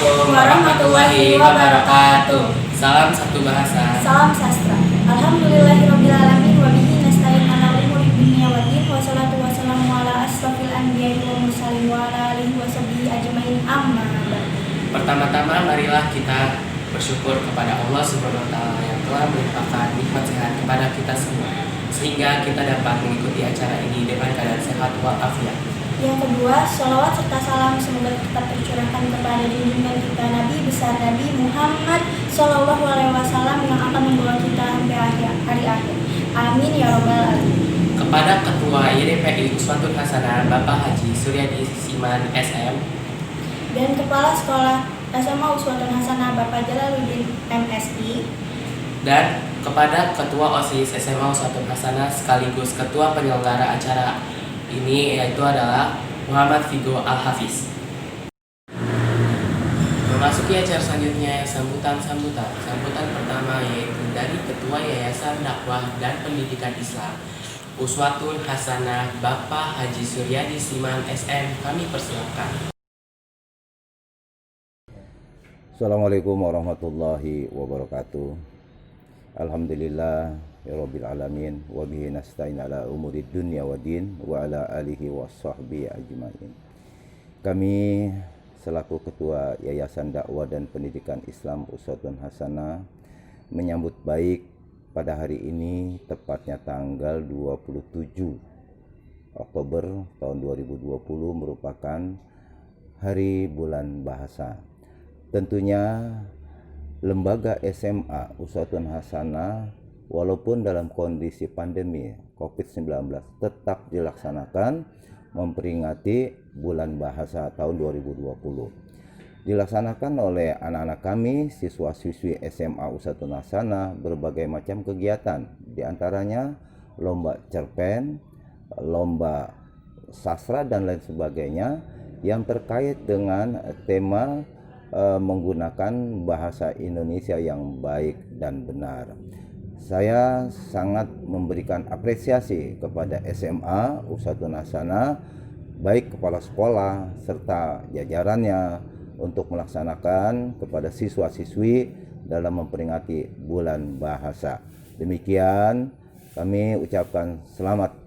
Assalamualaikum warahmatullahi wabarakatuh. Salam satu bahasa. Salam sastra. Alhamdulillahirobbilalamin wa bihi nasta'in ala umuri dunya waddin wa salatu wassalamu ala asrofil anbiya'i wal mursalin wa ala alihi wa sahbihi ajmain amma ba'd. Pertama-tama marilah kita bersyukur kepada Allah Subhanahu wa taala yang telah melimpahkan nikmat sehat kepada kita semua sehingga kita dapat mengikuti acara ini dengan keadaan sehat walafiat. Yang kedua, sholawat serta salam semoga tetap tercurahkan kepada junjungan kita Nabi besar Nabi Muhammad Shallallahu Alaihi Wasallam yang akan membawa kita sampai hari akhir. Amin ya robbal alamin. Kepada Ketua YDPI Uswatun Hasanah Bapak Haji Suryadi Siman SM dan Kepala Sekolah SMA Uswatun Hasanah Bapak Jalaluddin MSI dan kepada Ketua OSIS SMA Uswatun Hasanah sekaligus Ketua penyelenggara acara ini yaitu adalah Muhammad Figo Al-Hafiz. Memasuki acara selanjutnya sambutan pertama yaitu dari Ketua Yayasan Dakwah dan Pendidikan Islam Uswatun Hasanah Bapak Haji Suryadi Siman SM, kami persilakan. Assalamualaikum warahmatullahi wabarakatuh. Alhamdulillah ya rabbil alamin wa bihi nasta'in ala umuri dunya waddin wa ala alihi washabbihi ajmain. Kami selaku Ketua Yayasan Dakwah dan Pendidikan Islam Uswatun Hasanah menyambut baik pada hari ini tepatnya tanggal 27 Oktober tahun 2020 merupakan Hari Bulan Bahasa. Tentunya Lembaga SMA Uswatun Hasanah walaupun dalam kondisi pandemi COVID-19 tetap dilaksanakan memperingati Bulan Bahasa tahun 2020. Dilaksanakan oleh anak-anak kami, siswa-siswi SMA Uswatun Hasanah berbagai macam kegiatan, diantaranya lomba cerpen, lomba sastra dan lain sebagainya yang terkait dengan tema menggunakan bahasa Indonesia yang baik dan benar. Saya sangat memberikan apresiasi kepada SMA Uswatun Hasanah, baik kepala sekolah serta jajarannya untuk melaksanakan kepada siswa-siswi dalam memperingati Bulan Bahasa. Demikian kami ucapkan selamat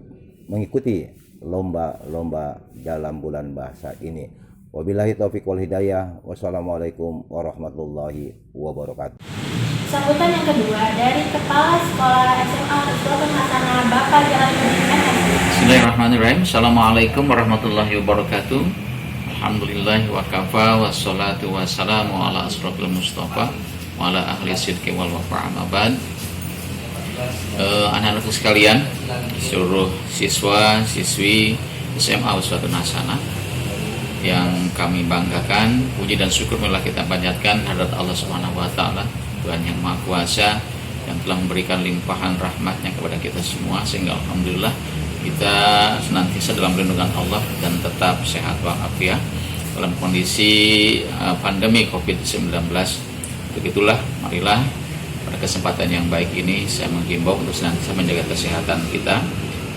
mengikuti lomba-lomba dalam Bulan Bahasa ini. Wabillahi taufiq wal hidayah. Wassalamualaikum warahmatullahi wabarakatuh. Sambutan yang kedua dari Kepala Sekolah SMA Uswatun Hasanah Bapak Jalaluddin MSI. Bismillahirrahmanirrahim. Assalamualaikum warahmatullahi wabarakatuh. Alhamdulillah wa kafa wassalatu wassalamu ala asrofil mustafa wa ala ahli sidqi wal wafa amabad. Anak-anakku sekalian, seluruh siswa siswi SMA Uswatun Hasanah yang kami banggakan, puji dan syukur marilah kita panjatkan hadirat Allah Subhanahu wa taala, Tuhan yang Maha Kuasa yang telah memberikan limpahan rahmatnya kepada kita semua sehingga alhamdulillah kita senantiasa dalam perlindungan Allah dan tetap sehat walafiat dalam kondisi pandemi COVID-19. Begitulah, marilah pada kesempatan yang baik ini saya menghimbau untuk senantiasa menjaga kesehatan kita,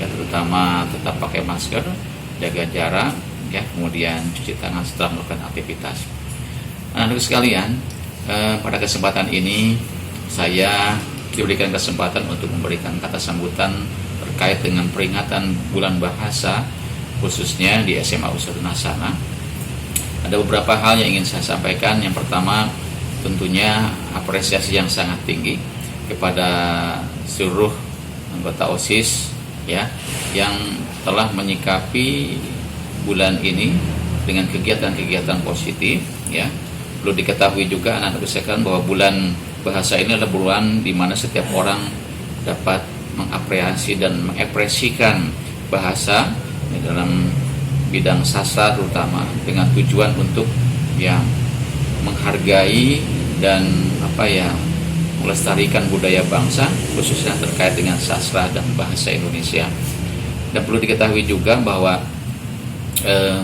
ya, terutama tetap pakai masker, jaga jarak, ya, kemudian cuci tangan setelah melakukan aktivitas. Anak-anak sekalian, pada kesempatan ini saya diberikan kesempatan untuk memberikan kata sambutan terkait dengan peringatan Bulan Bahasa khususnya di SMA Uswatun Hasanah. Ada beberapa hal yang ingin saya sampaikan. Yang pertama, tentunya apresiasi yang sangat tinggi kepada seluruh anggota OSIS, ya, yang telah menyikapi bulan ini dengan kegiatan-kegiatan positif, ya. Perlu diketahui juga anak-anak sekalian bahwa Bulan Bahasa ini adalah bulan di mana setiap orang dapat mengapresiasi dan mengekspresikan bahasa dalam bidang sastra terutama dengan tujuan untuk, ya, menghargai dan melestarikan budaya bangsa khususnya terkait dengan sastra dan bahasa Indonesia. Dan perlu diketahui juga bahwa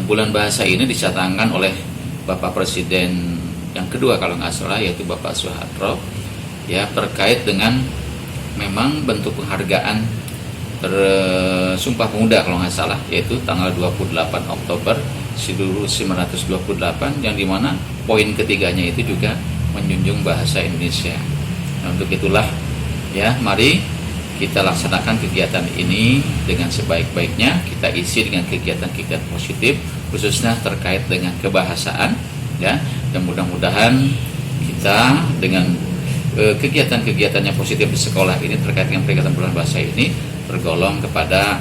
Bulan Bahasa ini dicanangkan oleh Bapak Presiden yang kedua kalau nggak salah, yaitu Bapak Soeharto, ya, terkait dengan memang bentuk penghargaan Sumpah Pemuda kalau nggak salah, yaitu tanggal 28 Oktober 1928, yang dimana poin ketiganya itu juga menjunjung bahasa Indonesia. Nah, untuk itulah ya, mari kita laksanakan kegiatan ini dengan sebaik-baiknya, kita isi dengan kegiatan-kegiatan positif khususnya terkait dengan kebahasaan ya, dan mudah-mudahan kita dengan kegiatan-kegiatan yang positif di sekolah ini terkait dengan peringatan bulan bahasa ini tergolong kepada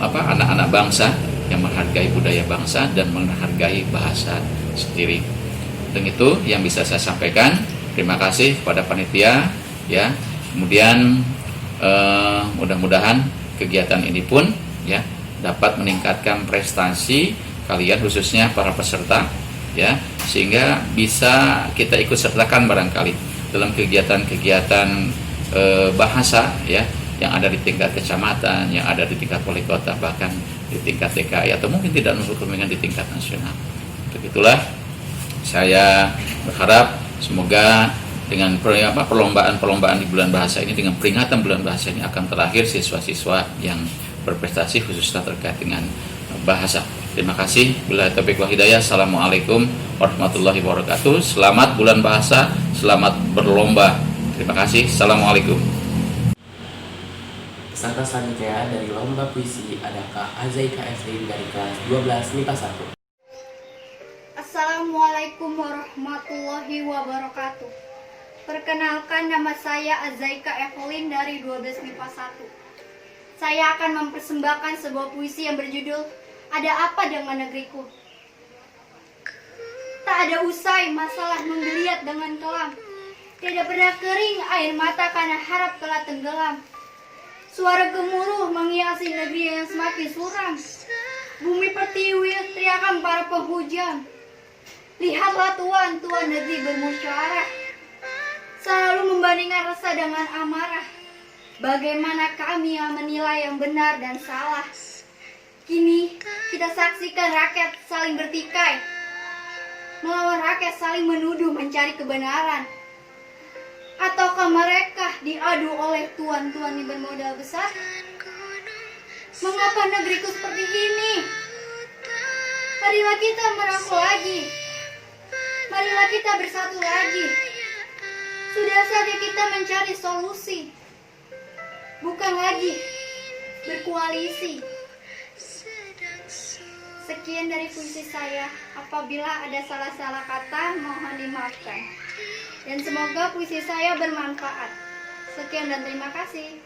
anak-anak bangsa yang menghargai budaya bangsa dan menghargai bahasa sendiri. Dan itu yang bisa saya sampaikan. Terima kasih kepada panitia ya. Kemudian mudah-mudahan kegiatan ini pun ya dapat meningkatkan prestasi kalian, khususnya para peserta ya, sehingga bisa kita ikut sertakan barangkali dalam kegiatan-kegiatan bahasa ya, yang ada di tingkat kecamatan, yang ada di tingkat wali kota, bahkan di tingkat DKI, atau mungkin tidak menurut kepentingan di tingkat nasional. Begitulah saya berharap semoga dengan perlombaan di bulan bahasa ini, dengan peringatan bulan bahasa ini akan terakhir siswa-siswa yang berprestasi khususnya terkait dengan bahasa. Terima kasih. Billahi taufiq wal hidayah. Assalamualaikum warahmatullahi wabarakatuh. Selamat bulan bahasa, selamat berlomba. Terima kasih. Assalamualaikum. Peserta selanjutnya dari lomba puisi ada Kak Azaika Evelyn dari kelas 12 MIPA 1. Assalamualaikum warahmatullahi wabarakatuh. Perkenalkan, nama saya Azaika Evelyn dari 12 MIPA 1. Saya akan mempersembahkan sebuah puisi yang berjudul Ada Apa Dengan Negeriku. Tak ada usai masalah menggeliat dengan kelam, tidak pernah kering air mata karena harap telah tenggelam. Suara gemuruh menghiasi negeri yang semakin suram. Bumi pertiwi teriakan para penghujam. Lihatlah tuan negeri bermusyawarah, selalu membandingkan resah dengan amarah. Bagaimana kami yang menilai yang benar dan salah? Kini kita saksikan rakyat saling bertikai, melawan rakyat saling menuduh mencari kebenaran. Ataukah mereka diadu oleh tuan-tuan yang bermodal besar? Mengapa negeriku seperti ini? Marilah kita merangkul lagi. Marilah kita bersatu lagi. Sudah saatnya kita mencari solusi, bukan lagi berkoalisi. Sekian dari puisi saya. Apabila ada salah-salah kata, mohon dimaafkan. Dan semoga puisi saya bermanfaat. Sekian dan terima kasih.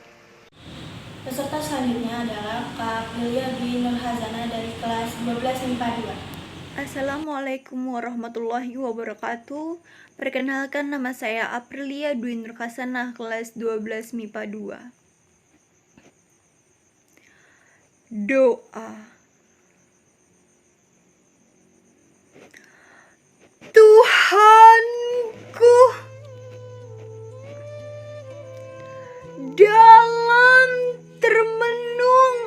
Peserta selanjutnya adalah Kak Aprilia Dwi Nurhazana dari kelas 12 MIPA 2. Assalamualaikum warahmatullahi wabarakatuh. Perkenalkan, nama saya Aprilia Dwi Nurhazana, kelas 12 MIPA 2. Doa. Tuhanku, dalam termenung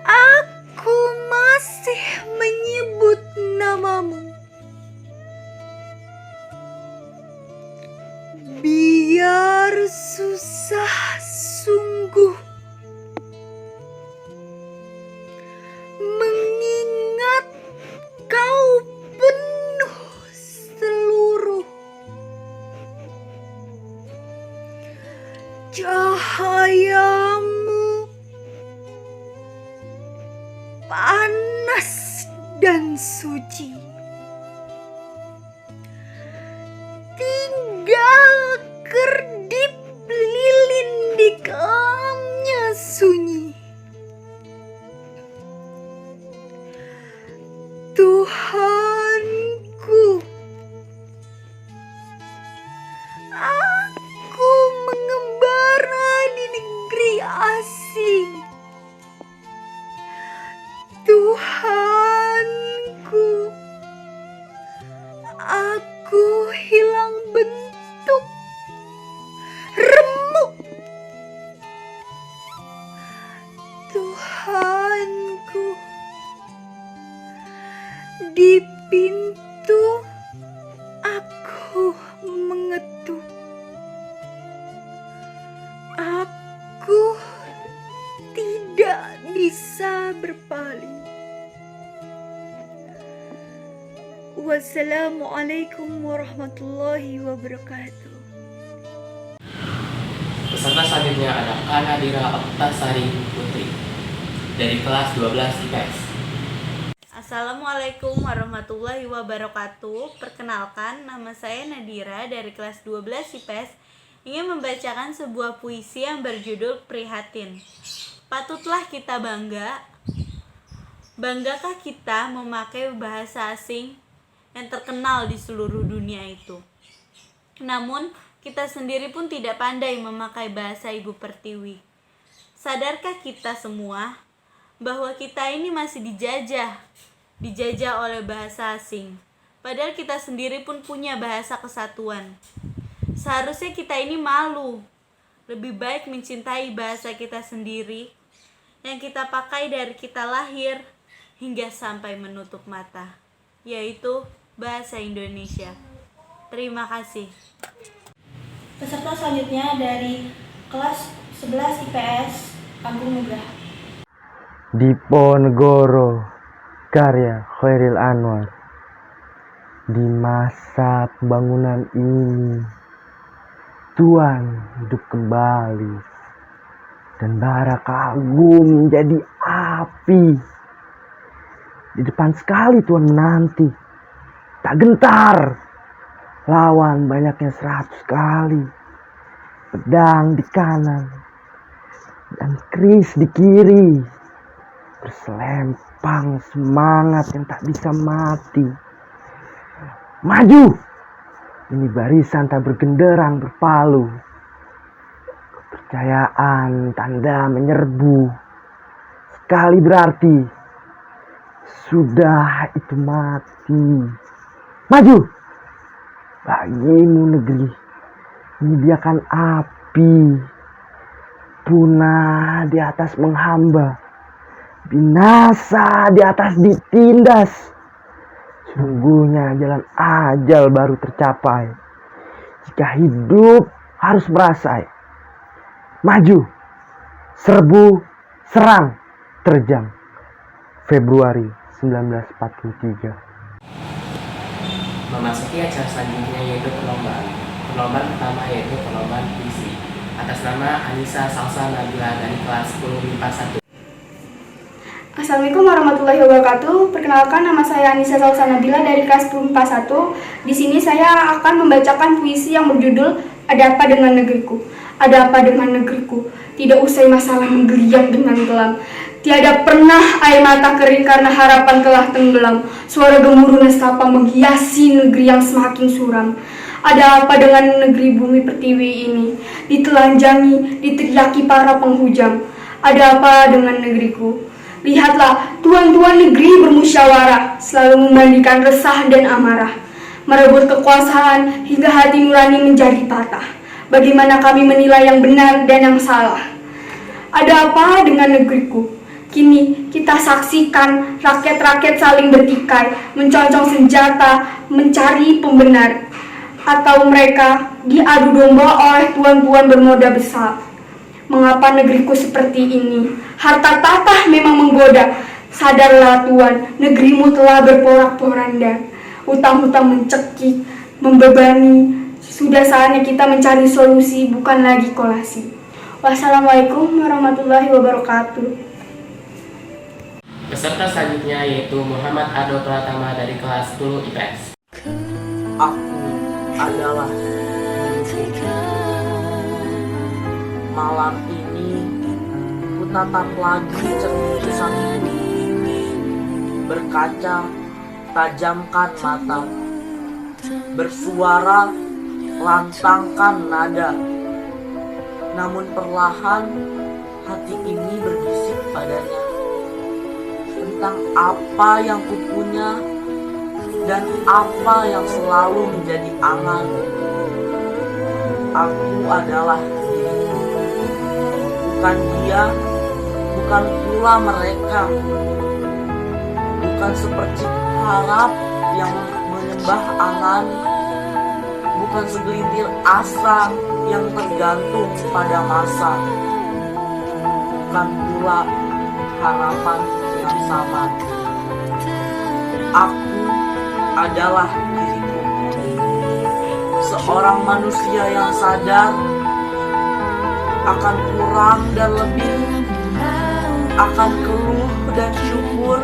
aku masih menyebut namamu. Biar susah sungguh mengingat kau penuh seluruh cahayamu, panas dan suci. Tinggal kerdip lilin di kelamnya sunyi. Tuhanku, aku mengembara di negeri asing. Tuhanku, aku hilang bentuk, remuk. Tuhanku, di pintu aku mengetuk. Aku Wassalamualaikum warahmatullahi wabarakatuh. Peserta selanjutnya ada Kanadira Oktasari Putri dari kelas 12 IPS. Assalamualaikum warahmatullahi wabarakatuh. Perkenalkan, nama saya Nadira dari kelas 12 IPS ingin membacakan sebuah puisi yang berjudul Prihatin. Patutlah kita bangga. Banggakah kita memakai bahasa asing yang terkenal di seluruh dunia itu? Namun, kita sendiri pun tidak pandai memakai bahasa Ibu Pertiwi. Sadarkah kita semua bahwa kita ini masih dijajah oleh bahasa asing, padahal kita sendiri pun punya bahasa kesatuan. Seharusnya kita ini malu, lebih baik mencintai bahasa kita sendiri yang kita pakai dari kita lahir hingga sampai menutup mata, yaitu bahasa Indonesia. Terima kasih. Peserta selanjutnya dari kelas 11 IPS, Agung Nugraha. Diponegoro, karya Khairil Anwar. Di masa pembangunan ini, Tuhan hidup kembali dan bara kagum menjadi api. Di depan sekali Tuhan menanti, tak gentar lawan banyaknya 100 kali, pedang di kanan dan keris di kiri, berselempang semangat yang tak bisa mati. Maju! Ini barisan tak bergenderang berpalu. Kepercayaan tanda menyerbu. Sekali berarti sudah itu mati. Maju! Bagimu negeri menyediakan api, punah di atas menghamba, binasa di atas ditindas. Sungguhnya jalan ajal baru tercapai jika hidup harus merasai. Maju, serbu, serang, terjang. Februari 1943. Memasuki acara selanjutnya yaitu perlombaan. Perlombaan pertama yaitu perlombaan puisi atas nama Anissa Salsa Nabila dari kelas 10 MIPA 1. Assalamualaikum warahmatullahi wabarakatuh. Perkenalkan, nama saya Anissa Salsa Nabila dari kelas 10 MIPA 1. Di sini saya akan membacakan puisi yang berjudul Ada Apa Dengan Negeriku. Ada apa dengan negeriku? Tidak usai masalah menggeliat dengan kelam. Tiada pernah air mata kering karena harapan telah tenggelam. Suara gemuruh nestapa menghiasi negeri yang semakin suram. Ada apa dengan negeri bumi pertiwi ini? Ditelanjangi, diteriaki para penghujam. Ada apa dengan negeriku? Lihatlah, tuan-tuan negeri bermusyawarah, selalu memandikan resah dan amarah, merebut kekuasaan hingga hati nurani menjadi patah. Bagaimana kami menilai yang benar dan yang salah? Ada apa dengan negeriku? Kini kita saksikan rakyat-rakyat saling bertikai, menconcong senjata, mencari pembenar. Atau mereka diadu domba oleh tuan-tuan bermoda besar. Mengapa negeriku seperti ini? Harta tahta memang menggoda. Sadarlah Tuan, negerimu telah berporak-poranda. Hutang-hutang mencekik, membebani. Sudah saatnya kita mencari solusi, bukan lagi kolasi. Wassalamualaikum warahmatullahi wabarakatuh. Peserta selanjutnya yaitu Muhammad Ado Pratama dari kelas 10 IPS. Aku adalah milikmu. Malam ini ku tatap lagi cermin kisahmu. Berkaca, tajamkan mata. Bersuara, lantangkan nada. Namun perlahan hati ini berbisik padanya tentang apa yang kupunya dan apa yang selalu menjadi angan. Aku adalah dirimu, bukan dia, bukan pula mereka, bukan sepercik harap yang menyembah angan, bukan segelintir asa yang tergantung pada masa, bukan pula harapan yang sama. Aku adalah diriku. Seorang manusia yang sadar akan kurang dan lebih, akan keluh dan syukur,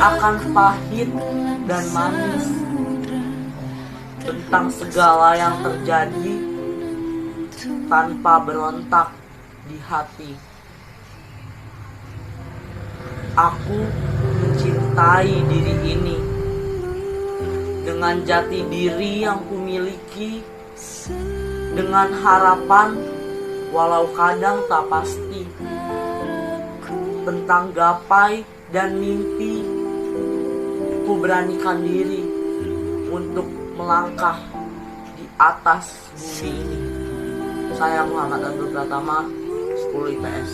akan pahit dan manis, tentang segala yang terjadi tanpa berontak di hati. Aku mencintai diri ini dengan jati diri yang kumiliki, dengan harapan walau kadang tak pasti, tentang gapai dan mimpi. Ku beranikan diri untuk melangkah di atas bumi ini. Saya Muhammad Abdul Pratama, 10 IPS.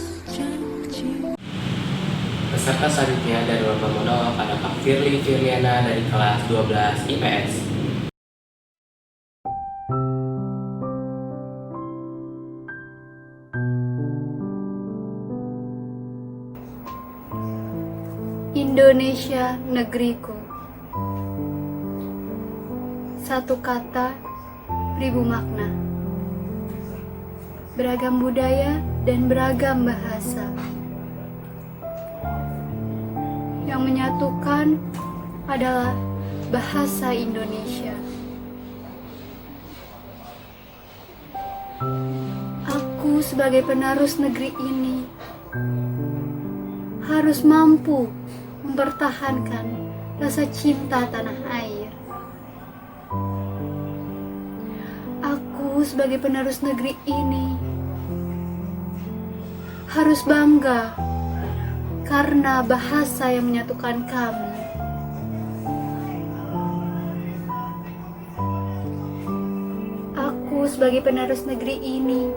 Peserta selanjutnya dari lomba monolog ada Kak Firly Firyana dari kelas 12 IPS. Indonesia negeriku. Satu kata, beribu makna. Beragam budaya dan beragam bahasa. Yang menyatukan adalah bahasa Indonesia. Aku sebagai penerus negeri ini harus mampu mempertahankan rasa cinta tanah air. Aku sebagai penerus negeri ini harus bangga karena bahasa yang menyatukan kami. Aku sebagai penerus negeri ini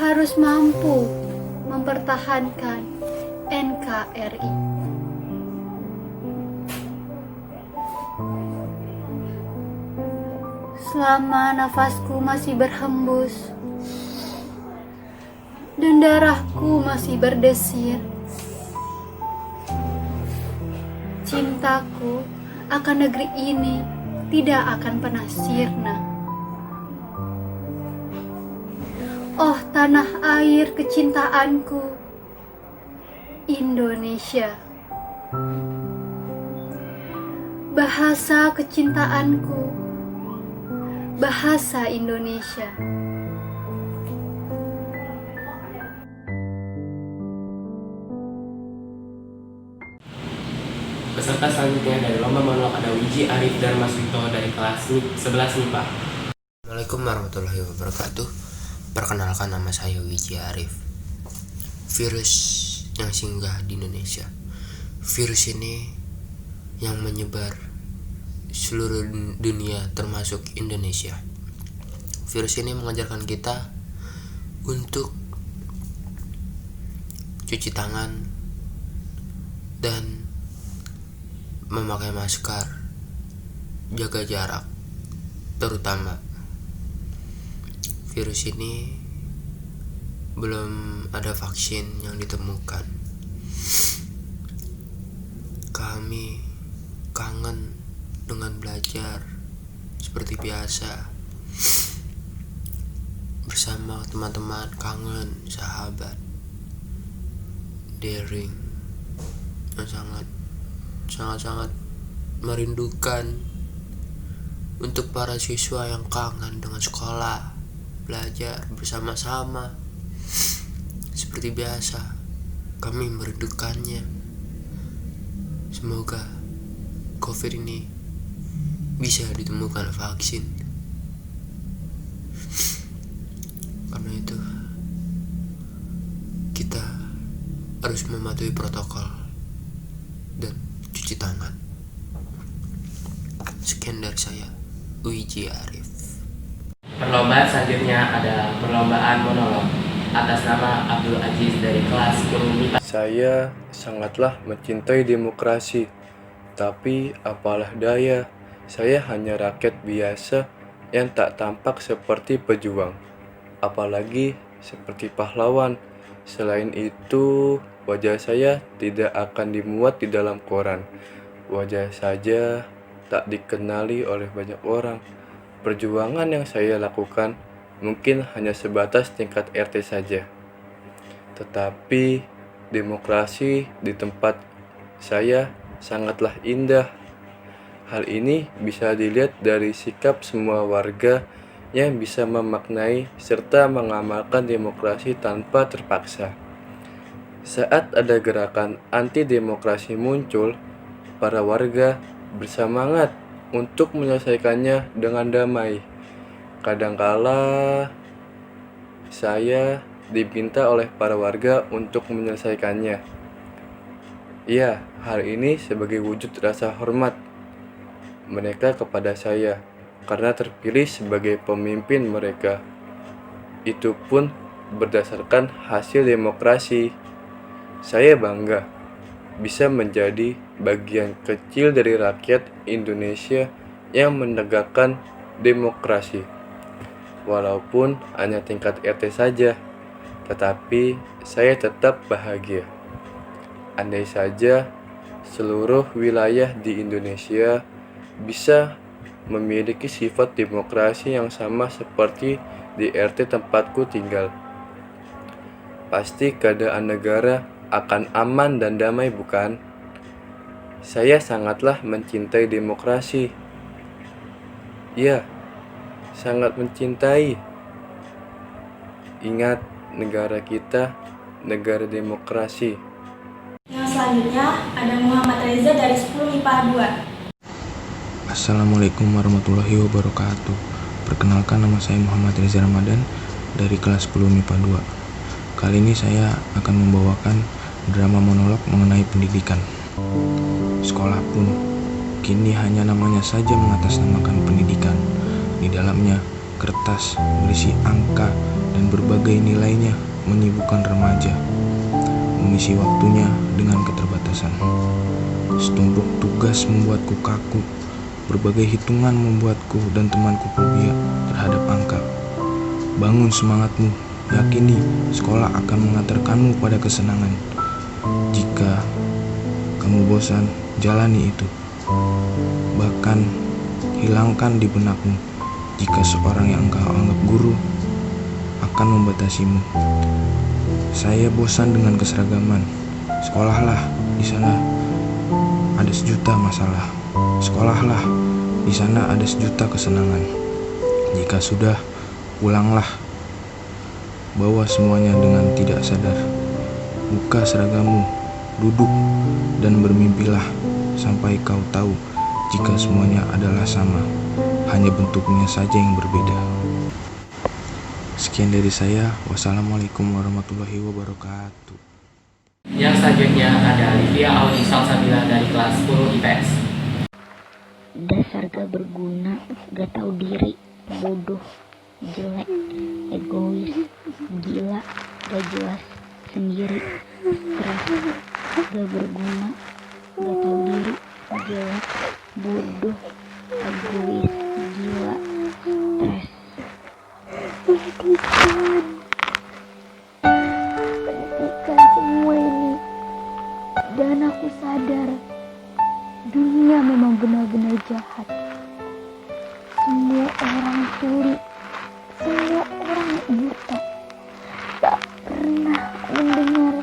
harus mampu mempertahankan NKRI. Selama nafasku masih berhembus dan darahku masih berdesir, cintaku akan negeri ini tidak akan pernah sirna. Oh tanah air kecintaanku, Indonesia. Bahasa kecintaanku, bahasa Indonesia. Peserta selanjutnya dari lomba monolog ada Wiji Arif dan Mas Wito dari kelas 11 MIPA. Assalamualaikum warahmatullahi wabarakatuh. Perkenalkan, nama saya Wiji Arif. Virus yang singgah di Indonesia. Virus ini yang menyebar seluruh dunia termasuk Indonesia. Virus ini mengajarkan kita untuk cuci tangan dan memakai masker, jaga jarak. Terutama virus ini belum ada vaksin yang ditemukan. Kami kangen dengan belajar seperti biasa bersama teman-teman, kangen sahabat, daring yang sangat merindukan untuk para siswa yang kangen dengan sekolah, belajar bersama-sama seperti biasa. Kami merindukannya. Semoga COVID ini bisa ditemukan vaksin. Karena itu kita harus mematuhi protokol dan cuci tangan. Sekian dari saya, Wiji Arif. Perlombaan selanjutnya ada perlombaan monolog atas nama Abdul Aziz dari kelas 10 MIPA. Saya sangatlah mencintai demokrasi, tapi apalah daya, saya hanya rakyat biasa yang tak tampak seperti pejuang, apalagi seperti pahlawan. Selain itu, wajah saya tidak akan dimuat di dalam koran. Wajah saja tak dikenali oleh banyak orang. Perjuangan yang saya lakukan mungkin hanya sebatas tingkat RT saja. Tetapi demokrasi di tempat saya sangatlah indah. Hal ini bisa dilihat dari sikap semua warga yang bisa memaknai serta mengamalkan demokrasi tanpa terpaksa. Saat ada gerakan anti-demokrasi muncul, para warga bersemangat untuk menyelesaikannya dengan damai. Kadangkala saya diminta oleh para warga untuk menyelesaikannya. Ya, hal ini sebagai wujud rasa hormat mereka kepada saya karena terpilih sebagai pemimpin mereka. Itu pun berdasarkan hasil demokrasi. Saya bangga bisa menjadi bagian kecil dari rakyat Indonesia yang menegakkan demokrasi. Walaupun hanya tingkat RT saja, tetapi saya tetap bahagia. Andai saja seluruh wilayah di Indonesia bisa memiliki sifat demokrasi yang sama seperti di RT tempatku tinggal, pasti keadaan negara akan aman dan damai, bukan? Saya sangatlah mencintai demokrasi. Ya, sangat mencintai. Ingat, negara kita negara demokrasi. Yang selanjutnya ada Muhammad Reza dari 10 MIPA 2. Assalamualaikum warahmatullahi wabarakatuh. Perkenalkan, nama saya Muhammad Reza Ramadan dari kelas 10 MIPA 2. Kali ini saya akan membawakan drama monolog mengenai pendidikan. Sekolah pun kini hanya namanya saja mengatasnamakan pendidikan. Di dalamnya kertas berisi angka dan berbagai nilainya menyibukkan remaja, mengisi waktunya dengan keterbatasan. Setumpuk tugas membuatku kaku. Berbagai hitungan membuatku dan temanku fobia terhadap angka. Bangun semangatmu, yakini sekolah akan mengantarkanmu pada kesenangan. Jika kamu bosan, jalani itu. Bahkan hilangkan di benakmu jika seorang yang engkau anggap guru akan membatasimu. Saya bosan dengan keseragaman. Sekolahlah, di sana ada sejuta masalah. Sekolahlah, di sana ada sejuta kesenangan. Jika sudah, pulanglah. Bawa semuanya dengan tidak sadar. Buka seragammu, duduk, dan bermimpilah sampai kau tahu jika semuanya adalah sama, hanya bentuknya saja yang berbeda. Sekian dari saya. Wassalamualaikum warahmatullahi wabarakatuh. Yang selanjutnya ada Livia Audi Salsabila dari kelas 10 IPS. Dasar gak berguna, gak tahu diri, bodoh, jelek, egois, gila, gak jelas, sendiri, stres, gak berguna, gak tahu diri, jelek, bodoh, egois, gila, stres. Pendidikan semua ini, dan aku sadar dunia memang benar-benar jahat. Semua orang tuli, semua orang buta, tak pernah mendengar,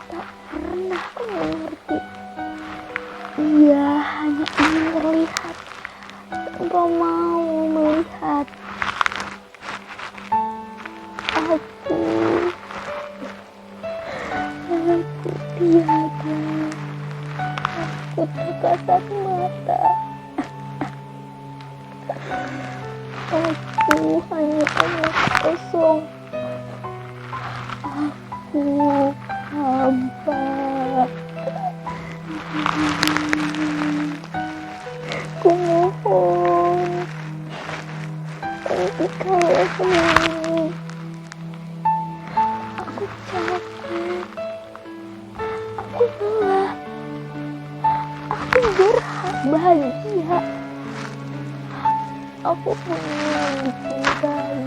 tak pernah mengerti. Ia hanya ingin terlihat, tanpa mau melihat. Aku tiada. Aku tak kasat mata. Aku hanya omong kosong. Aku hamba. Ku mohon, hentikanlah semua ini. Aku capek. Aku lelah. Aku berhak bahagia. Aku punya dicintai.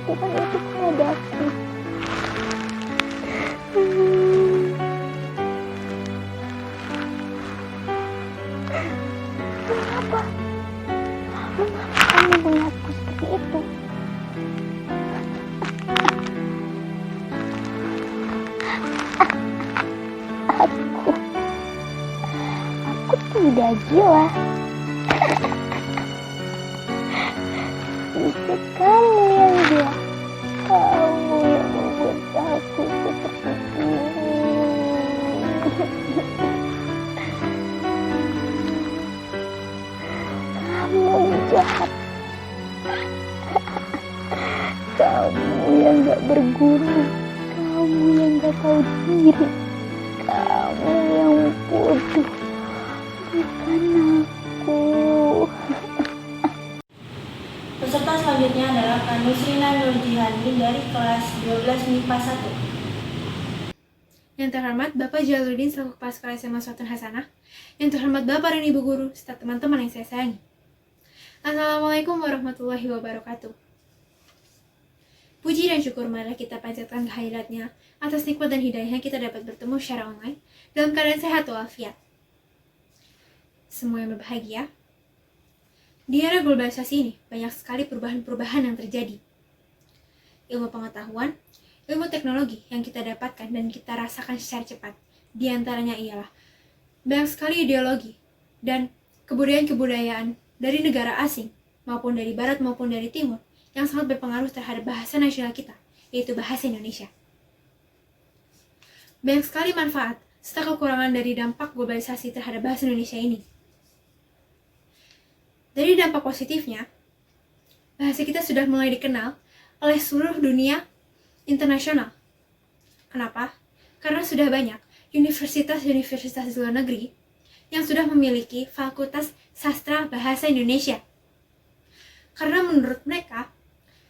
lakukan itu kepadaku? Mengapa? Mengapa kamu melihatku seperti itu? Aku tidak gila. Itu kamu yang gila. Kamu yang membuat aku seperti ini. Kamu jahat. Kamu yang gak berguna. Kamu yang gak tahu diri. Kamu yang bodoh. Bukan aku. Peserta selanjutnya adalah Kak Nusrina Nurjihani dari kelas 12 MIPA 1. Yang terhormat Bapak Jaludin selaku Kepala Sekolah SMA Uswatun Hasanah. Yang terhormat Bapak dan Ibu Guru serta teman-teman yang saya sayangi. Assalamualaikum warahmatullahi wabarakatuh. Puji dan syukur marilah kita panjatkan kehadiratnya atas nikmat dan hidayahnya kita dapat bertemu secara online dalam keadaan sehat walafiat. Semua yang berbahagia. Di era globalisasi ini, banyak sekali perubahan-perubahan yang terjadi. Ilmu pengetahuan, ilmu teknologi yang kita dapatkan dan kita rasakan secara cepat. Di antaranya ialah banyak sekali ideologi dan kebudayaan-kebudayaan dari negara asing, maupun dari barat maupun dari timur, yang sangat berpengaruh terhadap bahasa nasional kita, yaitu bahasa Indonesia. Banyak sekali manfaat serta kekurangan dari dampak globalisasi terhadap bahasa Indonesia ini. Dari dampak positifnya, bahasa kita sudah mulai dikenal oleh seluruh dunia internasional. Kenapa? Karena sudah banyak universitas-universitas di luar negeri yang sudah memiliki fakultas sastra bahasa Indonesia. Karena menurut mereka,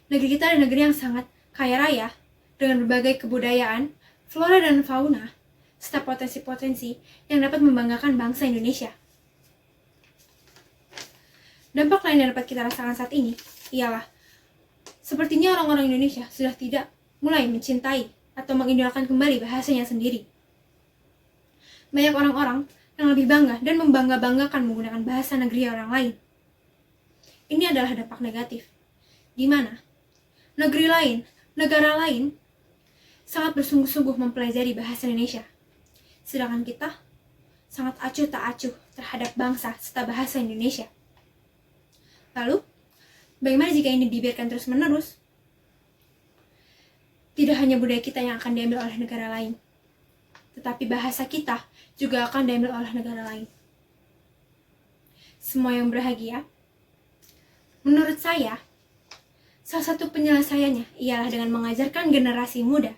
negeri kita adalah negeri yang sangat kaya raya dengan berbagai kebudayaan, flora dan fauna, serta potensi-potensi yang dapat membanggakan bangsa Indonesia. Dampak lain yang dapat kita rasakan saat ini ialah sepertinya orang-orang Indonesia sudah tidak mulai mencintai atau mengidolakan kembali bahasanya sendiri. Banyak orang-orang yang lebih bangga dan membangga-banggakan menggunakan bahasa negeri orang lain. Ini adalah dampak negatif, di mana negeri lain, negara lain sangat bersungguh-sungguh mempelajari bahasa Indonesia. Sedangkan kita sangat acuh tak acuh terhadap bangsa serta bahasa Indonesia. Lalu, bagaimana jika ini dibiarkan terus-menerus? Tidak hanya budaya kita yang akan diambil oleh negara lain, tetapi bahasa kita juga akan diambil oleh negara lain. Semua yang berbahagia, menurut saya, salah satu penyelesaiannya ialah dengan mengajarkan generasi muda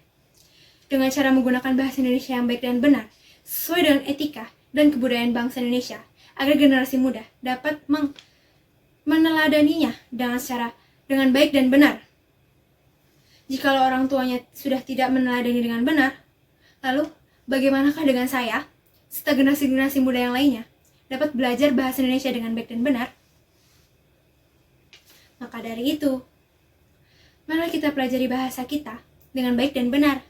dengan cara menggunakan bahasa Indonesia yang baik dan benar, sesuai dengan etika dan kebudayaan bangsa Indonesia, agar generasi muda dapat meneladaninya dengan baik dan benar. Jikalau orang tuanya sudah tidak meneladani dengan benar, lalu bagaimanakah dengan saya, serta generasi-generasi muda yang lainnya, dapat belajar bahasa Indonesia dengan baik dan benar? Maka dari itu, marilah kita pelajari bahasa kita dengan baik dan benar.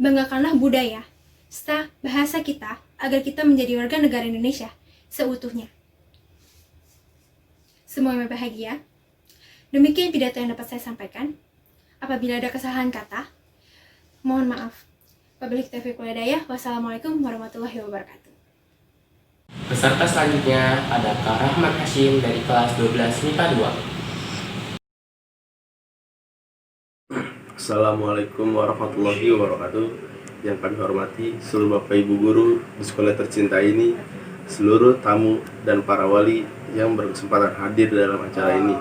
Banggakanlah budaya, serta bahasa kita, agar kita menjadi warga negara Indonesia seutuhnya. Semua yang berbahagia. Demikian pidato yang dapat saya sampaikan. Apabila ada kesalahan kata, mohon maaf. Wabillahi taufiq wal hidayah. Wassalamualaikum warahmatullahi wabarakatuh. Peserta selanjutnya ada Kak Rahmat Hashim dari kelas 12 MIPA 2. Assalamualaikum warahmatullahi wabarakatuh. Yang kami hormati seluruh Bapak Ibu Guru di sekolah tercinta ini, seluruh tamu dan para wali yang berkesempatan hadir dalam acara ini.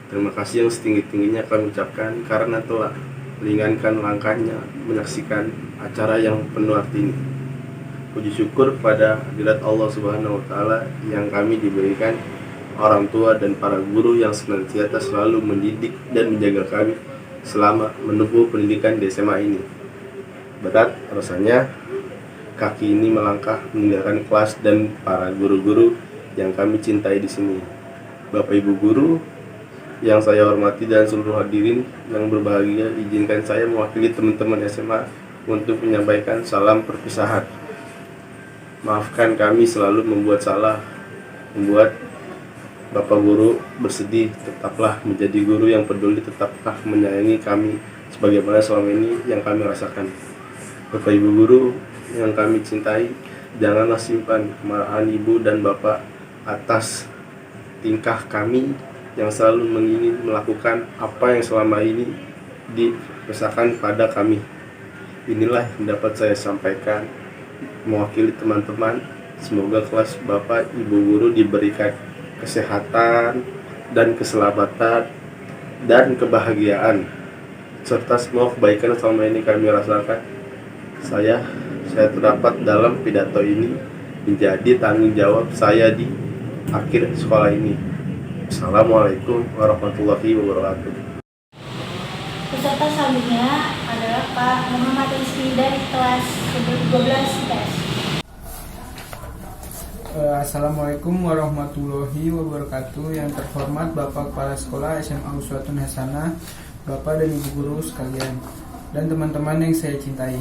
Terima kasih yang setinggi-tingginya kami ucapkan karena telah meringankan langkahnya menyaksikan acara yang penuh arti ini. Puji syukur pada hadirat Allah Subhanahu wa Ta'ala yang kami diberikan orang tua dan para guru yang senantiasa selalu mendidik dan menjaga kami selama menempuh pendidikan di SMA ini. Berat rasanya kaki ini melangkah meninggalkan kelas dan para guru-guru yang kami cintai di sini. Bapak Ibu guru Yang saya hormati dan seluruh hadirin yang berbahagia, izinkan saya mewakili teman-teman SMA untuk menyampaikan salam perpisahan. Maafkan kami selalu membuat salah, membuat Bapak Guru bersedih. Tetaplah menjadi guru yang peduli, tetaplah menyayangi kami sebagaimana selama ini yang kami rasakan. Bapak Ibu Guru yang kami cintai, janganlah simpan kemarahan Ibu dan Bapak atas tingkah kami yang selalu ingin melakukan apa yang selama ini dipesankan pada kami. Inilah yang dapat saya sampaikan mewakili teman-teman. Semoga kelas Bapak Ibu Guru diberikan kesehatan dan keselamatan dan kebahagiaan serta semua kebaikan yang selama ini kami rasakan. Saya terdapat dalam pidato ini menjadi tanggung jawab saya di akhir sekolah ini. Assalamualaikum warahmatullahi wabarakatuh. Peserta selanjutnya adalah Pak Muhammad Rizky dari kelas 12 IPS. Assalamualaikum warahmatullahi wabarakatuh. Yang terhormat Bapak Kepala Sekolah SMA Uswatun Hasanah, Bapak dan Ibu Guru sekalian, dan teman-teman yang saya cintai.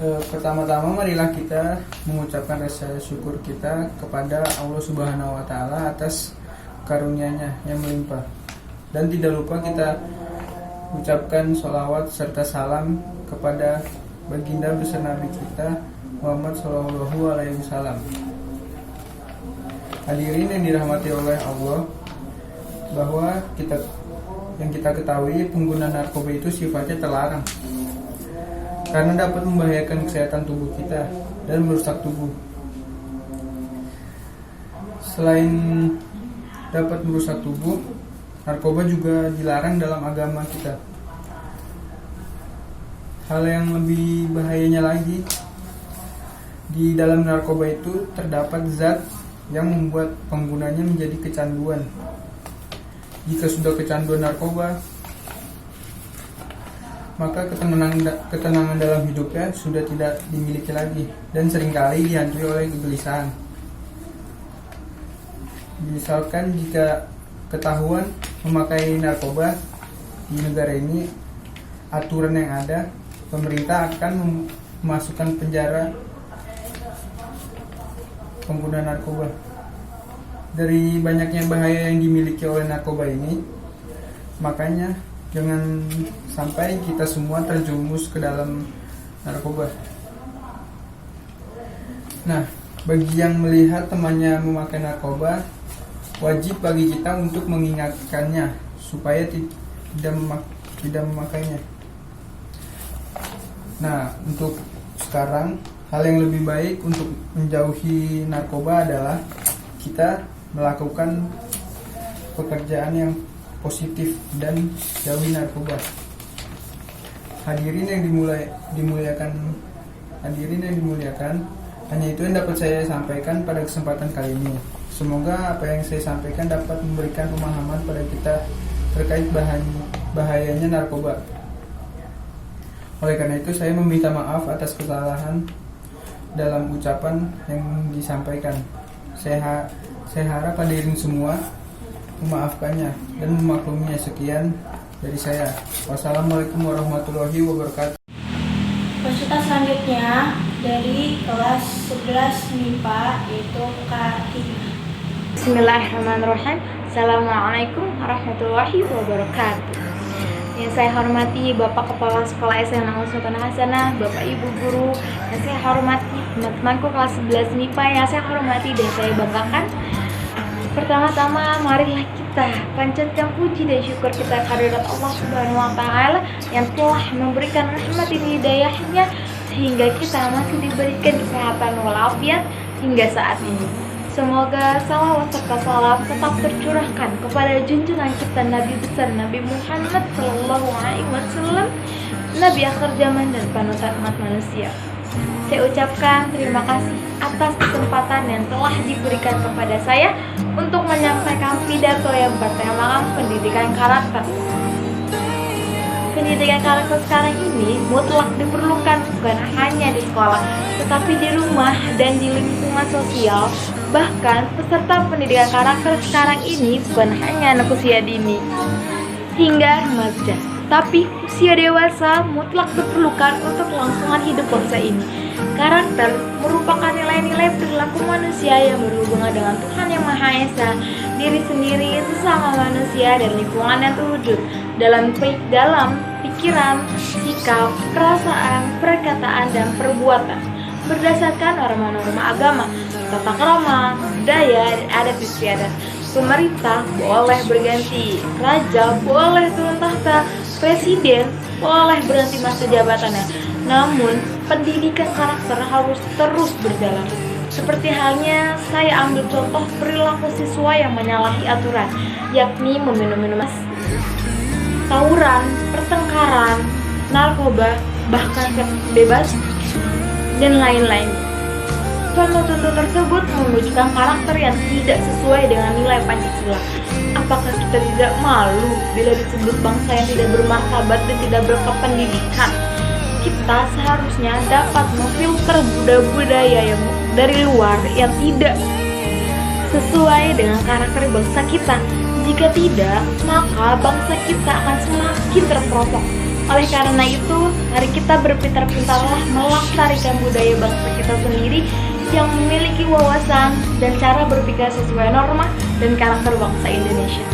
Pertama-tama marilah kita mengucapkan rasa syukur kita kepada Allah Subhanahu wa Ta'ala atas karunia-Nya yang melimpah. Dan tidak lupa kita ucapkan sholawat serta salam kepada baginda besar Nabi kita Muhammad Sallallahu Alaihi Wasallam. Hadirin yang dirahmati oleh Allah, bahwa yang kita ketahui pengguna narkoba itu sifatnya terlarang karena dapat membahayakan kesehatan tubuh kita dan merusak tubuh. Selain dapat merusak tubuh, narkoba juga dilarang dalam agama kita. Hal yang lebih bahayanya lagi, di dalam narkoba itu terdapat zat yang membuat penggunanya menjadi kecanduan. Jika sudah kecanduan narkoba, maka ketenangan dalam hidupnya sudah tidak dimiliki lagi dan seringkali dihantui oleh kegelisahan. Misalkan jika ketahuan memakai narkoba di negara ini, aturan yang ada, pemerintah akan memasukkan penjara pengguna narkoba. Dari banyaknya bahaya yang dimiliki oleh narkoba ini, makanya jangan sampai kita semua terjerumus ke dalam narkoba. Nah, bagi yang melihat temannya memakai narkoba, wajib bagi kita untuk mengingatkannya supaya tidak memakainya. Nah, untuk sekarang, hal yang lebih baik untuk menjauhi narkoba adalah kita melakukan pekerjaan yang positif dan jauhi narkoba. Hadirin yang dimuliakan, hanya itu yang dapat saya sampaikan pada kesempatan kali ini. Semoga apa yang saya sampaikan dapat memberikan pemahaman pada kita terkait bahayanya narkoba. Oleh karena itu saya meminta maaf atas kesalahan dalam ucapan yang disampaikan. Saya harap hadirin semua memaafkannya dan memakluminya. Sekian dari saya. Wassalamualaikum warahmatullahi wabarakatuh. Peserta selanjutnya dari kelas 11 MIPA yaitu Kak Tina. Bismillahirrahmanirrahim. Assalamualaikum warahmatullahi wabarakatuh. Yang saya hormati Bapak Kepala Sekolah SMA Uswatun Hasanah, Bapak Ibu Guru, yang saya hormati teman-temanku kelas 11 MIPA yang saya hormati dan saya banggakan. Pertama-tama marilah kita panjatkan puji dan syukur kita kehadirat Allah Subhanahu wa Ta'ala yang telah memberikan rahmat dan hidayahnya sehingga kita masih diberikan kesehatan walafiat hingga saat ini. Semoga salawat serta salam tetap tercurahkan kepada junjungan kita Nabi besar Nabi Muhammad Sallallahu Alaihi Wasallam, Nabi akhir zaman dan panutan umat manusia. Saya ucapkan terima kasih atas kesempatan yang telah diberikan kepada saya untuk menyampaikan pidato yang bertemakan pendidikan karakter. pendidikan karakter sekarang ini mutlak diperlukan bukan hanya di sekolah, tetapi di rumah dan di lingkungan sosial. Bahkan peserta pendidikan karakter sekarang ini bukan hanya anak usia dini hingga remaja, tapi usia dewasa mutlak diperlukan untuk kelangsungan hidup bangsa ini. Karakter merupakan nilai-nilai perilaku manusia yang berhubungan dengan Tuhan Yang Maha Esa, diri sendiri, sesama manusia, dan lingkungan yang terwujud dalam pikiran, sikap, perasaan, perkataan, dan perbuatan berdasarkan norma-norma agama, tata krama, budaya, dan adat istiadat. Pemerintah boleh berganti, raja boleh turun tahta, presiden boleh berhenti masa jabatannya, namun pendidikan karakter harus terus berjalan. Seperti halnya saya ambil contoh perilaku siswa yang menyalahi aturan, yakni meminum minuman, tawuran, pertengkaran, narkoba, bahkan seks bebas, dan lain-lain. Contoh-contoh tersebut menunjukkan karakter yang tidak sesuai dengan nilai Pancasila. Apakah kita tidak malu bila disebut bangsa yang tidak bermartabat dan tidak berkependidikan? Kita seharusnya dapat memfilter budaya-budaya yang dari luar yang tidak sesuai dengan karakter bangsa kita. Jika tidak, maka bangsa kita akan semakin terperosok. Oleh karena itu, mari kita berpintar-pintarlah melestarikan budaya bangsa kita sendiri yang memiliki wawasan dan cara berpikir sesuai norma dan karakter bangsa Indonesia.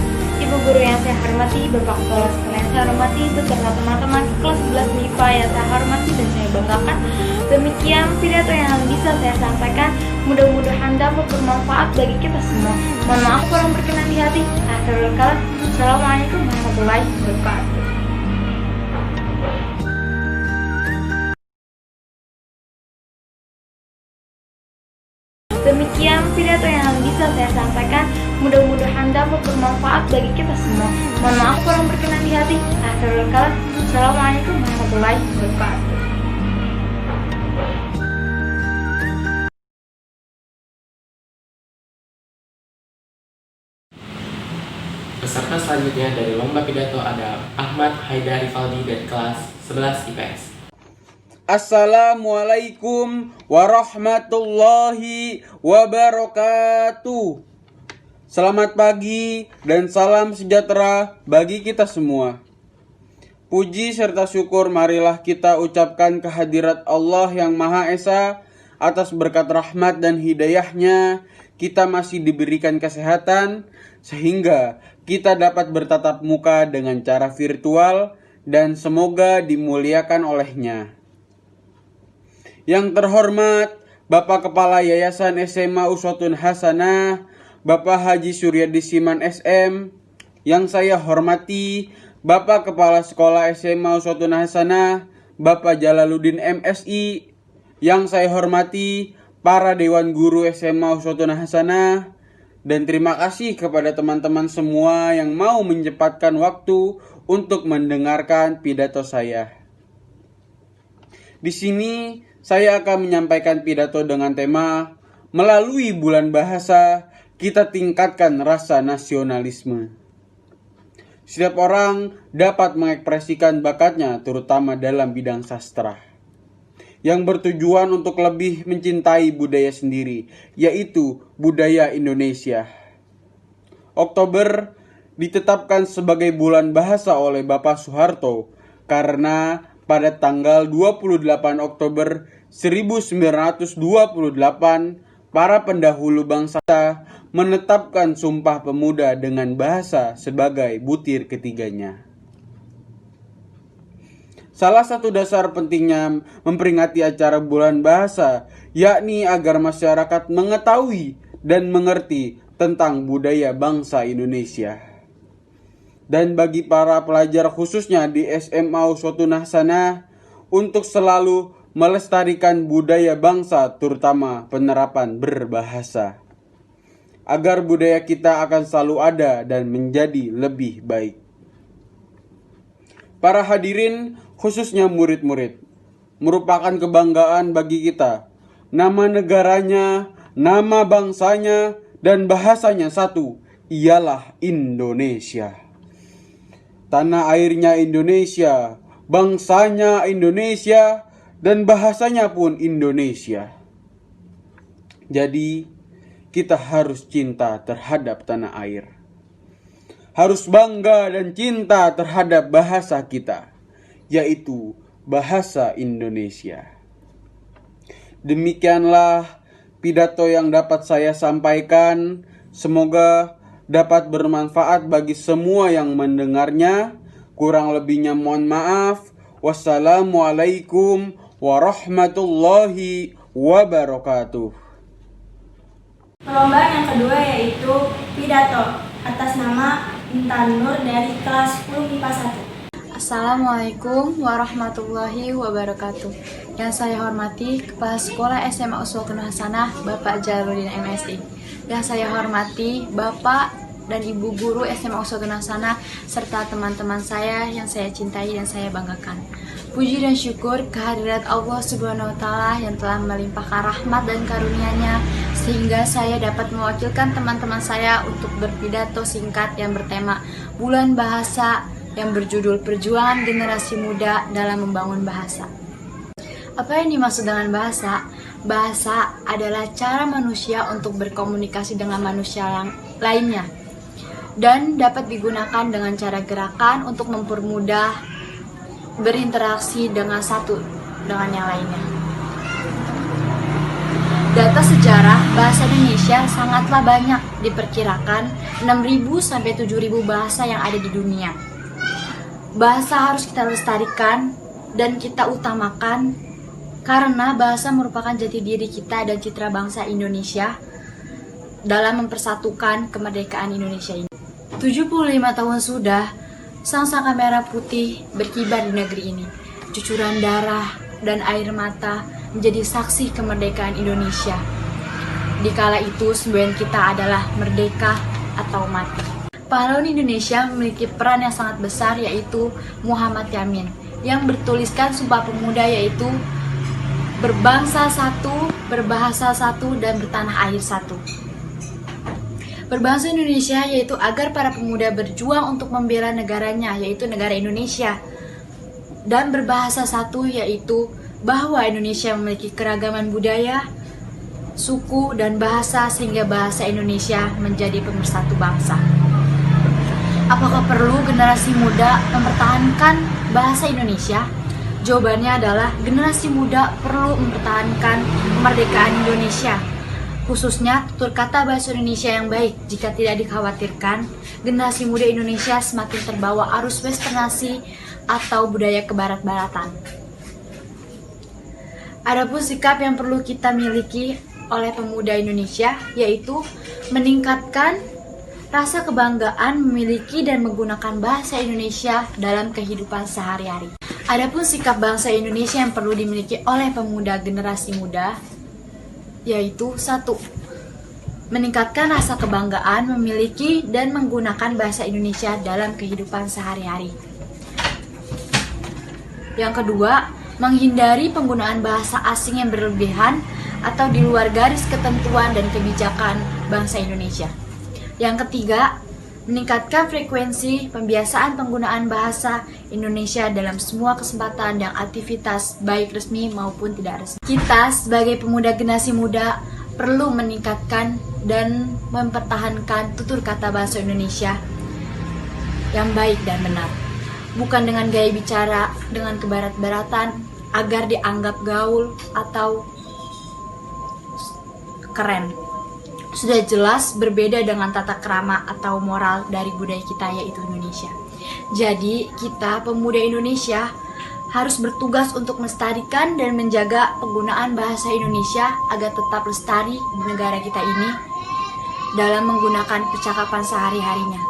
Ibu guru yang saya hormati, Bapak Kepala Sekolah yang saya hormati, beserta teman-teman kelas 11 MIPA yang saya hormati dan saya banggakan. Demikian pidato yang bisa saya sampaikan. Mudah-mudahan dapat bermanfaat bagi kita semua. Mohon maaf kurang berkenan di hati. Akhirul kalam. Assalamualaikum warahmatullahi wabarakatuh. Demikian pidato yang bisa saya sampaikan. Mudah-mudahan dapat bermanfaat bagi kita semua. Mohon maaf kurang berkenan di hati. Akhirul kalam. Assalamualaikum warahmatullahi wabarakatuh. Peserta selanjutnya dari lomba pidato ada Ahmad Haidar Rivaldi dari kelas 11 IPS. Assalamualaikum warahmatullahi wabarakatuh. Selamat pagi dan salam sejahtera bagi kita semua. Puji serta syukur marilah kita ucapkan kehadirat Allah yang Maha Esa. Atas berkat rahmat dan hidayahnya, kita masih diberikan kesehatan sehingga kita dapat bertatap muka dengan cara virtual dan semoga dimuliakan olehnya. Yang terhormat Bapak Kepala Yayasan SMA Uswatun Hasanah, Bapak Haji Suryadi Siman SM. Yang saya hormati Bapak Kepala Sekolah SMA Uswatun Hasanah, Bapak Jalaluddin MSI. Yang saya hormati para Dewan Guru SMA Uswatun Hasanah. Dan terima kasih kepada teman-teman semua yang mau menyempatkan waktu untuk mendengarkan pidato saya. Di sini saya akan menyampaikan pidato dengan tema melalui bulan bahasa kita tingkatkan rasa nasionalisme. Setiap orang dapat mengekspresikan bakatnya terutama dalam bidang sastra yang bertujuan untuk lebih mencintai budaya sendiri, yaitu budaya Indonesia. Oktober ditetapkan sebagai bulan bahasa oleh Bapak Soeharto karena pada tanggal 28 Oktober 1928 para pendahulu bangsa menetapkan Sumpah Pemuda dengan bahasa sebagai butir ketiganya. Salah satu dasar pentingnya memperingati acara bulan bahasa yakni agar masyarakat mengetahui dan mengerti tentang budaya bangsa Indonesia. Dan bagi para pelajar khususnya di SMA Uswatun Hasanah untuk selalu melestarikan budaya bangsa terutama penerapan berbahasa. Agar budaya kita akan selalu ada dan menjadi lebih baik. Para hadirin, khususnya murid-murid, merupakan kebanggaan bagi kita. Nama negaranya, nama bangsanya, dan bahasanya satu, ialah Indonesia. tanah airnya Indonesia, bangsanya Indonesia, dan bahasanya pun Indonesia. Jadi, kita harus cinta terhadap tanah air. Harus bangga dan cinta terhadap bahasa kita, yaitu bahasa Indonesia. Demikianlah pidato yang dapat saya sampaikan. Semoga dapat bermanfaat bagi semua yang mendengarnya. Kurang lebihnya mohon maaf. Wassalamualaikum warahmatullahi wabarakatuh. Perlombaan yang kedua yaitu pidato atas nama Intan Nur dari kelas 10 IPA 1. Assalamualaikum warahmatullahi wabarakatuh. Yang saya hormati Kepala Sekolah SMA Uswatun Hasanah Bapak Jaludin MSI. Yang saya hormati Bapak dan Ibu Guru SMA Uswatun Hasanah serta teman-teman saya yang saya cintai dan saya banggakan. Puji dan syukur kehadirat Allah Subhanahu wa Ta'ala yang telah melimpahkan rahmat dan karunia-Nya sehingga saya dapat mewakilkan teman-teman saya untuk berpidato singkat yang bertema Bulan Bahasa yang berjudul Perjuangan Generasi Muda dalam Membangun Bahasa. Apa yang dimaksud dengan bahasa? Bahasa adalah cara manusia untuk berkomunikasi dengan manusia yang lainnya dan dapat digunakan dengan cara gerakan untuk mempermudah berinteraksi dengan satu dengan yang lainnya. Data sejarah bahasa Indonesia sangatlah banyak, diperkirakan 6.000 sampai 7.000 bahasa yang ada di dunia. Bahasa harus kita lestarikan dan kita utamakan karena bahasa merupakan jati diri kita dan citra bangsa Indonesia dalam mempersatukan kemerdekaan Indonesia ini. 75 tahun sudah sang-saka merah putih berkibar di negeri ini. Cucuran darah dan air mata menjadi saksi kemerdekaan Indonesia. Dikala itu semboyan kita adalah merdeka atau mati. Pahlawan Indonesia memiliki peran yang sangat besar yaitu Muhammad Yamin yang bertuliskan Sumpah Pemuda yaitu berbangsa satu, berbahasa satu, dan bertanah air satu. Berbangsa Indonesia yaitu agar para pemuda berjuang untuk membela negaranya yaitu negara Indonesia. Dan berbahasa satu yaitu bahwa Indonesia memiliki keragaman budaya, suku, dan bahasa sehingga bahasa Indonesia menjadi pemersatu bangsa. Apakah perlu generasi muda mempertahankan bahasa Indonesia? Jawabannya adalah generasi muda perlu mempertahankan kemerdekaan Indonesia. Khususnya tutur kata bahasa Indonesia yang baik. Jika tidak dikhawatirkan, generasi muda Indonesia semakin terbawa arus westernasi atau budaya kebarat-baratan. Adapun sikap yang perlu kita miliki oleh pemuda Indonesia yaitu meningkatkan rasa kebanggaan memiliki dan menggunakan bahasa Indonesia dalam kehidupan sehari-hari. Adapun sikap bangsa Indonesia yang perlu dimiliki oleh pemuda generasi muda yaitu 1. Meningkatkan rasa kebanggaan memiliki dan menggunakan bahasa Indonesia dalam kehidupan sehari-hari. Yang kedua, menghindari penggunaan bahasa asing yang berlebihan atau di luar garis ketentuan dan kebijakan bangsa Indonesia. Yang ketiga, meningkatkan frekuensi pembiasaan penggunaan bahasa Indonesia dalam semua kesempatan dan aktivitas baik resmi maupun tidak resmi. Kita sebagai pemuda generasi muda perlu meningkatkan dan mempertahankan tutur kata bahasa Indonesia yang baik dan benar. Bukan dengan gaya bicara dengan kebarat-baratan agar dianggap gaul atau keren. Sudah jelas berbeda dengan tata krama atau moral dari budaya kita yaitu Indonesia. Jadi kita pemuda Indonesia harus bertugas untuk melestarikan dan menjaga penggunaan bahasa Indonesia agar tetap lestari di negara kita ini dalam menggunakan percakapan sehari-harinya.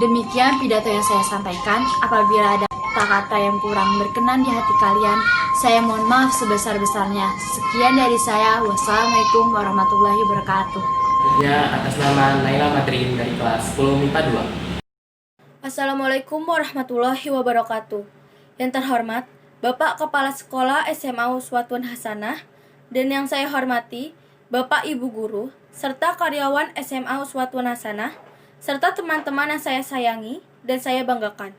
Demikian pidato yang saya sampaikan. Apabila ada kata-kata yang kurang berkenan di hati kalian, saya mohon maaf sebesar-besarnya. Sekian dari saya. Wassalamualaikum warahmatullahi wabarakatuh. Ya, atas nama Naila Madrin dari kelas 10 MIPA 2. Assalamualaikum warahmatullahi wabarakatuh. Yang terhormat, Bapak Kepala Sekolah SMA Uswatun Hasanah, dan yang saya hormati, Bapak Ibu Guru, serta karyawan SMA Uswatun Hasanah, serta teman-teman yang saya sayangi dan saya banggakan.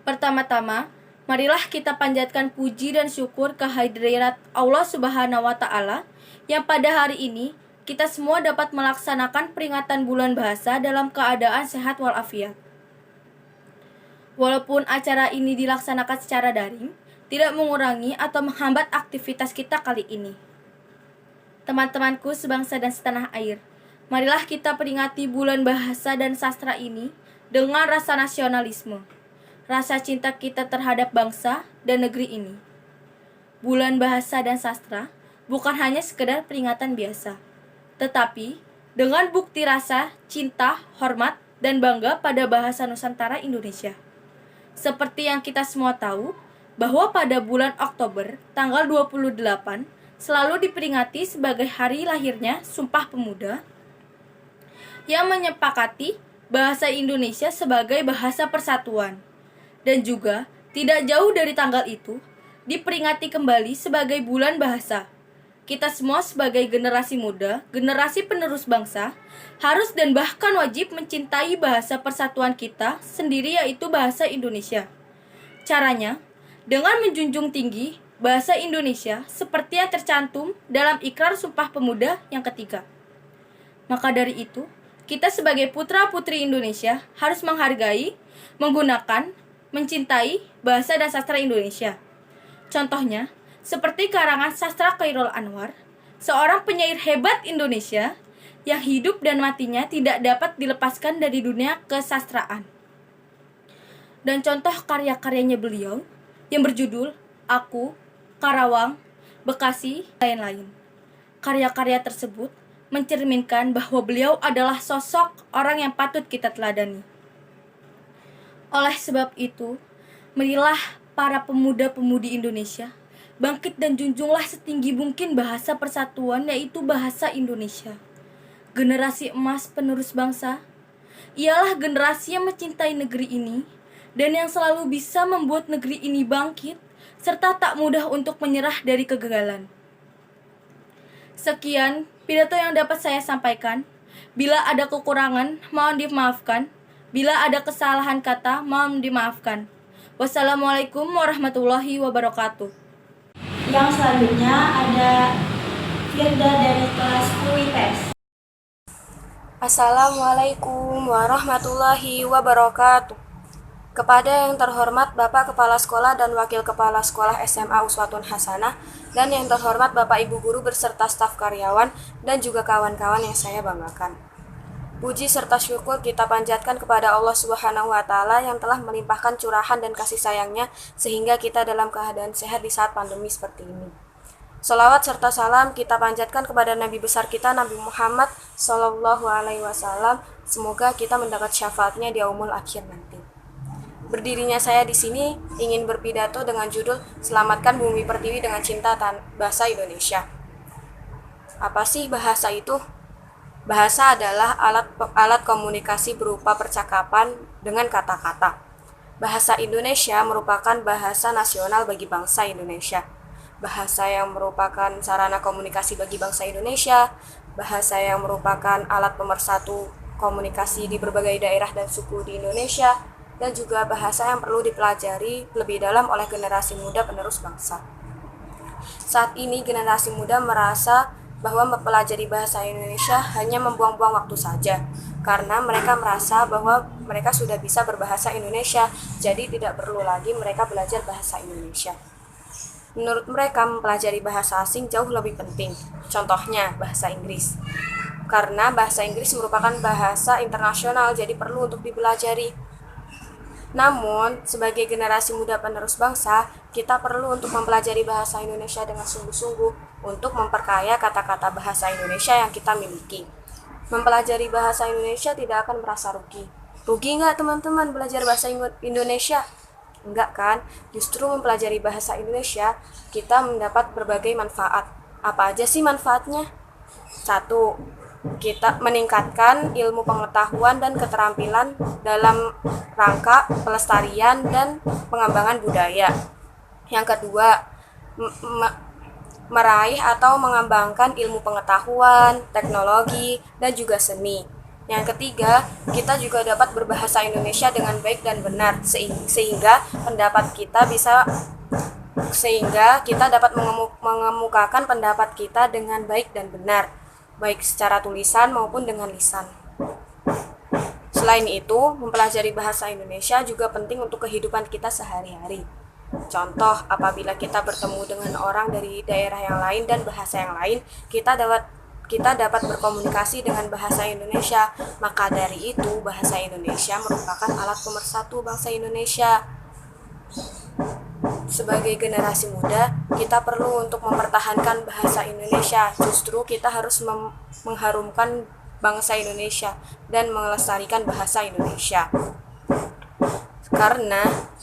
Pertama-tama, marilah kita panjatkan puji dan syukur kehadirat Allah Subhanahu wa Ta'ala yang pada hari ini kita semua dapat melaksanakan peringatan bulan bahasa dalam keadaan sehat walafiat. Walaupun acara ini dilaksanakan secara daring, tidak mengurangi atau menghambat aktivitas kita kali ini. Teman-temanku sebangsa dan setanah air, marilah kita peringati bulan bahasa dan sastra ini dengan rasa nasionalisme, rasa cinta kita terhadap bangsa dan negeri ini. Bulan bahasa dan sastra bukan hanya sekedar peringatan biasa, tetapi dengan bukti rasa, cinta, hormat, dan bangga pada bahasa Nusantara Indonesia. Seperti yang kita semua tahu, bahwa pada bulan Oktober, tanggal 28, selalu diperingati sebagai hari lahirnya Sumpah Pemuda, yang menyepakati bahasa Indonesia sebagai bahasa persatuan. Dan juga, tidak jauh dari tanggal itu, diperingati kembali sebagai bulan bahasa. Kita semua sebagai generasi muda, generasi penerus bangsa, harus dan bahkan wajib mencintai bahasa persatuan kita sendiri, yaitu bahasa Indonesia. Caranya, dengan menjunjung tinggi bahasa Indonesia seperti yang tercantum dalam Ikrar Sumpah Pemuda yang ketiga. Maka dari itu, kita sebagai putra-putri Indonesia harus menghargai, menggunakan, mencintai bahasa dan sastra Indonesia. Contohnya, seperti karangan sastra Khairul Anwar, seorang penyair hebat Indonesia yang hidup dan matinya tidak dapat dilepaskan dari dunia kesastraan. Dan contoh karya-karyanya beliau yang berjudul Aku, Karawang, Bekasi, lain-lain. Karya-karya tersebut mencerminkan bahwa beliau adalah sosok orang yang patut kita teladani. Oleh sebab itu, marilah para pemuda-pemudi Indonesia bangkit dan junjunglah setinggi mungkin bahasa persatuan, yaitu bahasa Indonesia. Generasi emas penerus bangsa ialah generasi yang mencintai negeri ini dan yang selalu bisa membuat negeri ini bangkit serta tak mudah untuk menyerah dari kegagalan. Sekian pidato yang dapat saya sampaikan. Bila ada kekurangan, mohon dimaafkan. Bila ada kesalahan kata, mohon dimaafkan. Wassalamualaikum warahmatullahi wabarakatuh. Yang selanjutnya ada Firda dari kelas 10 IPS. Assalamualaikum warahmatullahi wabarakatuh. Kepada yang terhormat Bapak Kepala Sekolah dan Wakil Kepala Sekolah SMA Uswatun Hasanah, dan yang terhormat Bapak Ibu Guru beserta staf karyawan dan juga kawan-kawan yang saya banggakan. Puji serta syukur kita panjatkan kepada Allah Subhanahu wa Ta'ala yang telah melimpahkan curahan dan kasih sayangnya sehingga kita dalam keadaan sehat di saat pandemi seperti ini. Salawat serta salam kita panjatkan kepada Nabi besar kita Nabi Muhammad Sallallahu Alaihi Wasallam. Semoga kita mendapat syafaatnya di yaumul akhir nanti. Berdirinya saya di sini ingin berpidato dengan judul Selamatkan Bumi Pertiwi dengan Cinta Bahasa Indonesia. Apa sih bahasa itu? Bahasa adalah alat komunikasi berupa percakapan dengan kata-kata. Bahasa Indonesia merupakan bahasa nasional bagi bangsa Indonesia. Bahasa yang merupakan sarana komunikasi bagi bangsa Indonesia. Bahasa yang merupakan alat pemersatu komunikasi di berbagai daerah dan suku di Indonesia. Dan juga bahasa yang perlu dipelajari lebih dalam oleh generasi muda penerus bangsa. Saat ini generasi muda merasa bahwa mempelajari bahasa Indonesia hanya membuang-buang waktu saja, karena mereka merasa bahwa mereka sudah bisa berbahasa Indonesia, jadi tidak perlu lagi mereka belajar bahasa Indonesia. Menurut mereka, mempelajari bahasa asing jauh lebih penting, contohnya bahasa Inggris. Karena bahasa Inggris merupakan bahasa internasional, jadi perlu untuk dipelajari. Namun, sebagai generasi muda penerus bangsa, kita perlu untuk mempelajari bahasa Indonesia dengan sungguh-sungguh untuk memperkaya kata-kata bahasa Indonesia yang kita miliki. Mempelajari bahasa Indonesia tidak akan merasa rugi. Rugi nggak teman-teman belajar bahasa Indonesia? Enggak kan? Justru mempelajari bahasa Indonesia, kita mendapat berbagai manfaat. Apa aja sih manfaatnya? 1. Kita meningkatkan ilmu pengetahuan dan keterampilan dalam rangka pelestarian dan pengembangan budaya. Yang kedua, meraih atau mengembangkan ilmu pengetahuan, teknologi, dan juga seni. Yang ketiga, kita juga dapat berbahasa Indonesia dengan baik dan benar sehingga kita dapat mengemukakan pendapat kita dengan baik dan benar, baik secara tulisan maupun dengan lisan. Selain itu, mempelajari bahasa Indonesia juga penting untuk kehidupan kita sehari-hari. Contoh, apabila kita bertemu dengan orang dari daerah yang lain dan bahasa yang lain, kita dapat berkomunikasi dengan bahasa Indonesia. Maka dari itu, bahasa Indonesia merupakan alat pemersatu bangsa Indonesia. Sebagai generasi muda, kita perlu untuk mempertahankan bahasa Indonesia. Justru kita harus mengharumkan bangsa Indonesia dan melestarikan bahasa Indonesia. Karena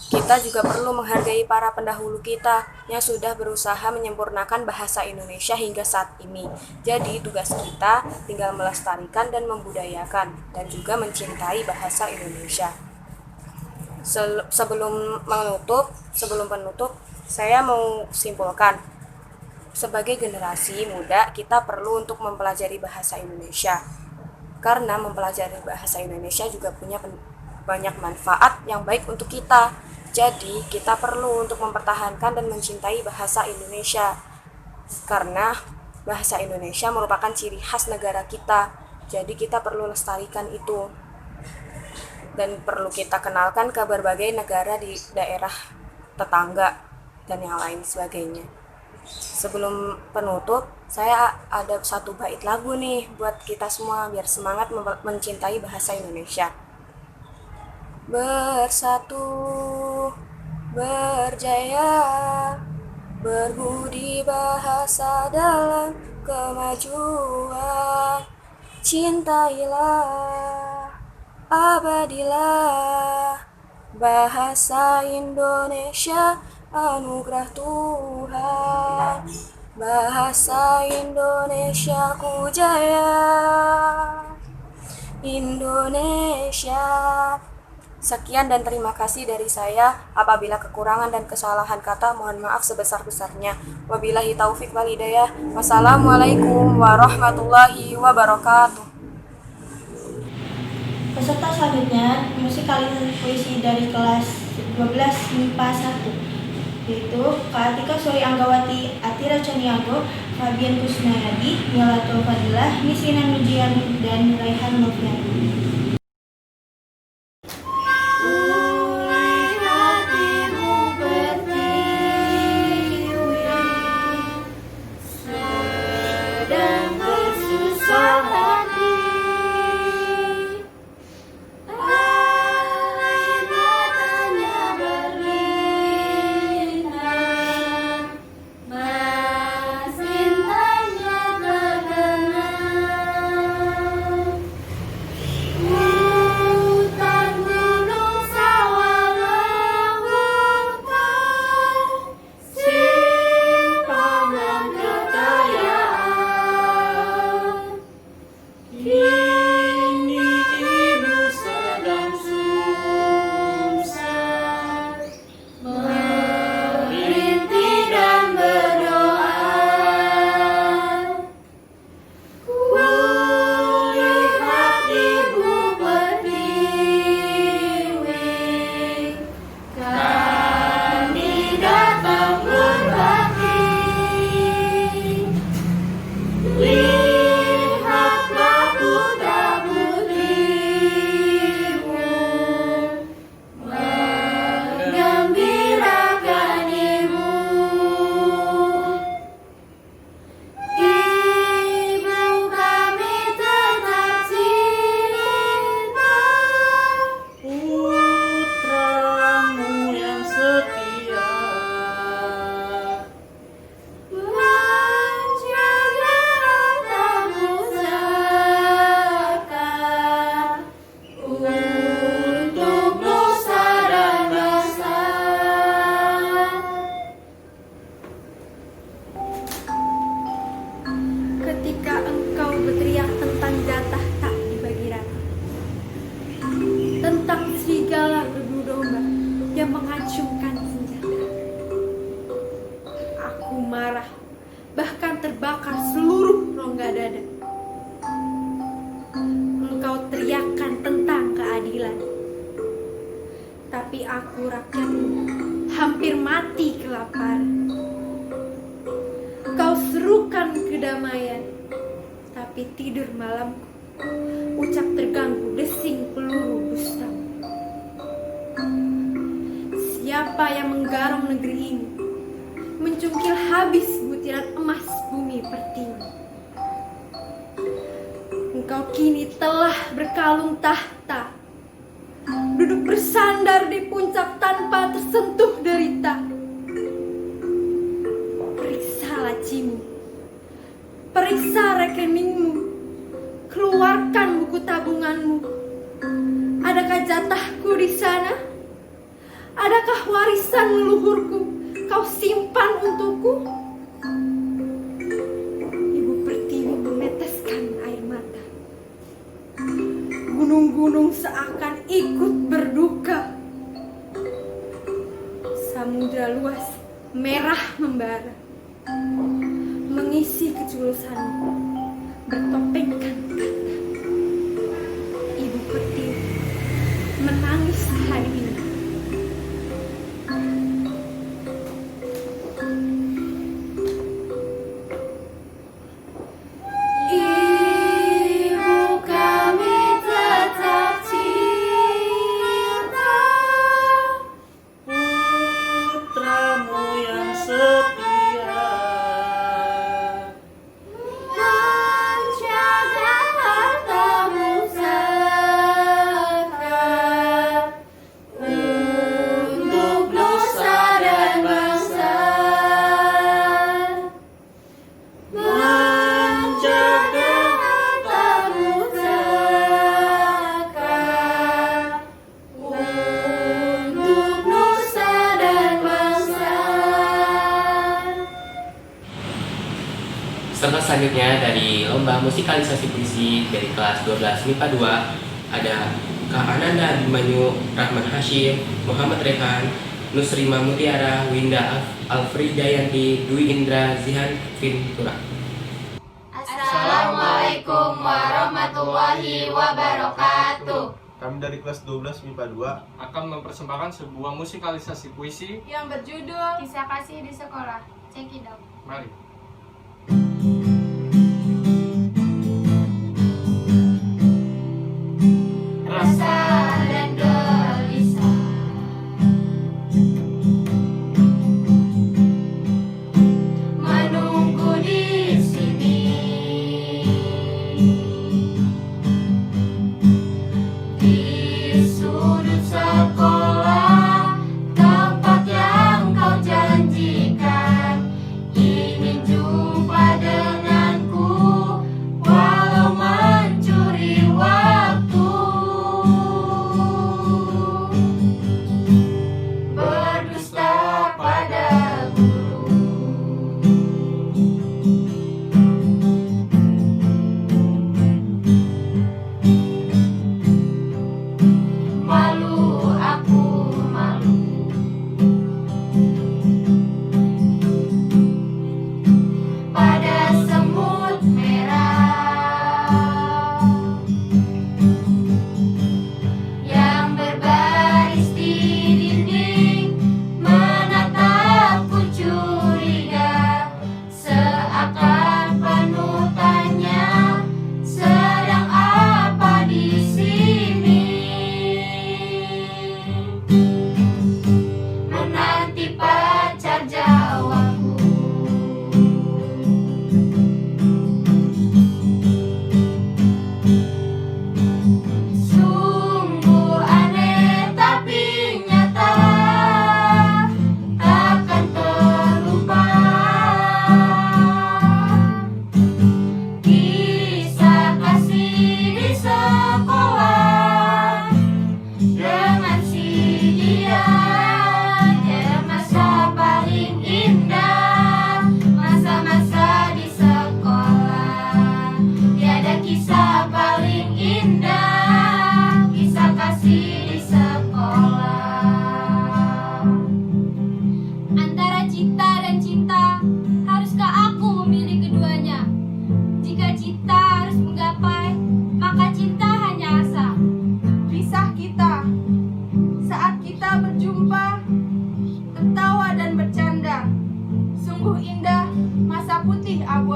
kita juga perlu menghargai para pendahulu kita yang sudah berusaha menyempurnakan bahasa Indonesia hingga saat ini. Jadi tugas kita tinggal melestarikan dan membudayakan dan juga mencintai bahasa Indonesia. Sebelum penutup, saya mau simpulkan. Sebagai generasi muda, kita perlu untuk mempelajari bahasa Indonesia. Karena mempelajari bahasa Indonesia juga punya banyak manfaat yang baik untuk kita. Jadi, kita perlu untuk mempertahankan dan mencintai bahasa Indonesia. Karena bahasa Indonesia merupakan ciri khas negara kita. Jadi, kita perlu lestarikan itu. Dan perlu kita kenalkan ke berbagai negara di daerah tetangga dan yang lain sebagainya. Sebelum penutup, saya ada satu bait lagu nih buat kita semua biar semangat mencintai bahasa Indonesia. Bersatu, berjaya, berbudi bahasa dalam kemajuan. Cintailah, abadilah bahasa Indonesia, anugerah Tuhan. Bahasa Indonesia ku jaya, Indonesia. Sekian dan terima kasih dari saya. Apabila kekurangan dan kesalahan kata, mohon maaf sebesar-besarnya. Wabillahi taufik wal hidayah. Wassalamualaikum warahmatullahi wabarakatuh. Peserta selanjutnya mengisi kalimat puisi dari kelas 12 MIPA 1, yaitu Kak Atika Suri Anggawati, Atira Caniago, Fabian Kusnayadi, Milatul Fadilah, Nisina Midian, dan Raihan Novian. Wow. aku rakyatmu hampir mati kelaparan. Kau serukan kedamaian, tapi tidur malamku ucap terganggu desing peluru dustamu. Siapa yang menggarong negeri ini, mencungkil habis butiran emas bumi pertiwi. Engkau kini telah berkalung tahta, duduk bersandar di puncak tanpa tersentuh derita. Periksa lacimu, periksa rekeningmu, keluarkan buku tabunganmu. Adakah jatahku di sana? Adakah warisan leluhurku kau simpan untukku? Ibu Pertiwi meneteskan air mata. Gunung-gunung seakan ikut berduka. Samudra luas merah membara, mengisi keculusanmu, bertopengkan kata. Ibu Pertiwi menangis hari ini. Peserta selanjutnya dari lomba musikalisasi puisi dari kelas 12 MIPA 2 ada Kak Ananda Abimanyu, Rahman Hashim, Muhammad Rehan, Nusrima Mutiara, Winda Alfridayanti, Dwi Indra, Zihan Fintura. Assalamualaikum warahmatullahi wabarakatuh. Kami dari kelas 12 MIPA 2 akan mempersembahkan sebuah musikalisasi puisi yang berjudul Kisah Kasih di Sekolah. Check it out. Mari. Rasa dan gelisah menunggu di sini, di sudut sekolah, tempat yang kau janjikan ingin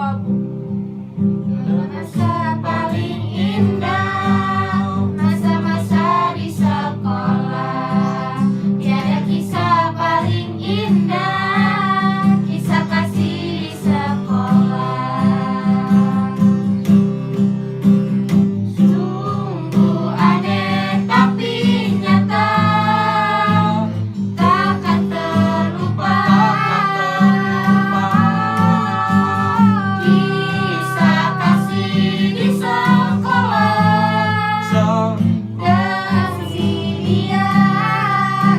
abu-abu. Masa paling indah, masa-masa di sekolah. Tiada kisah paling indah, kisah kasih di sekolah. Sungguh aneh tapi nyata, takkan terlupa. Kisah kasih di sekolah. Kasih dia,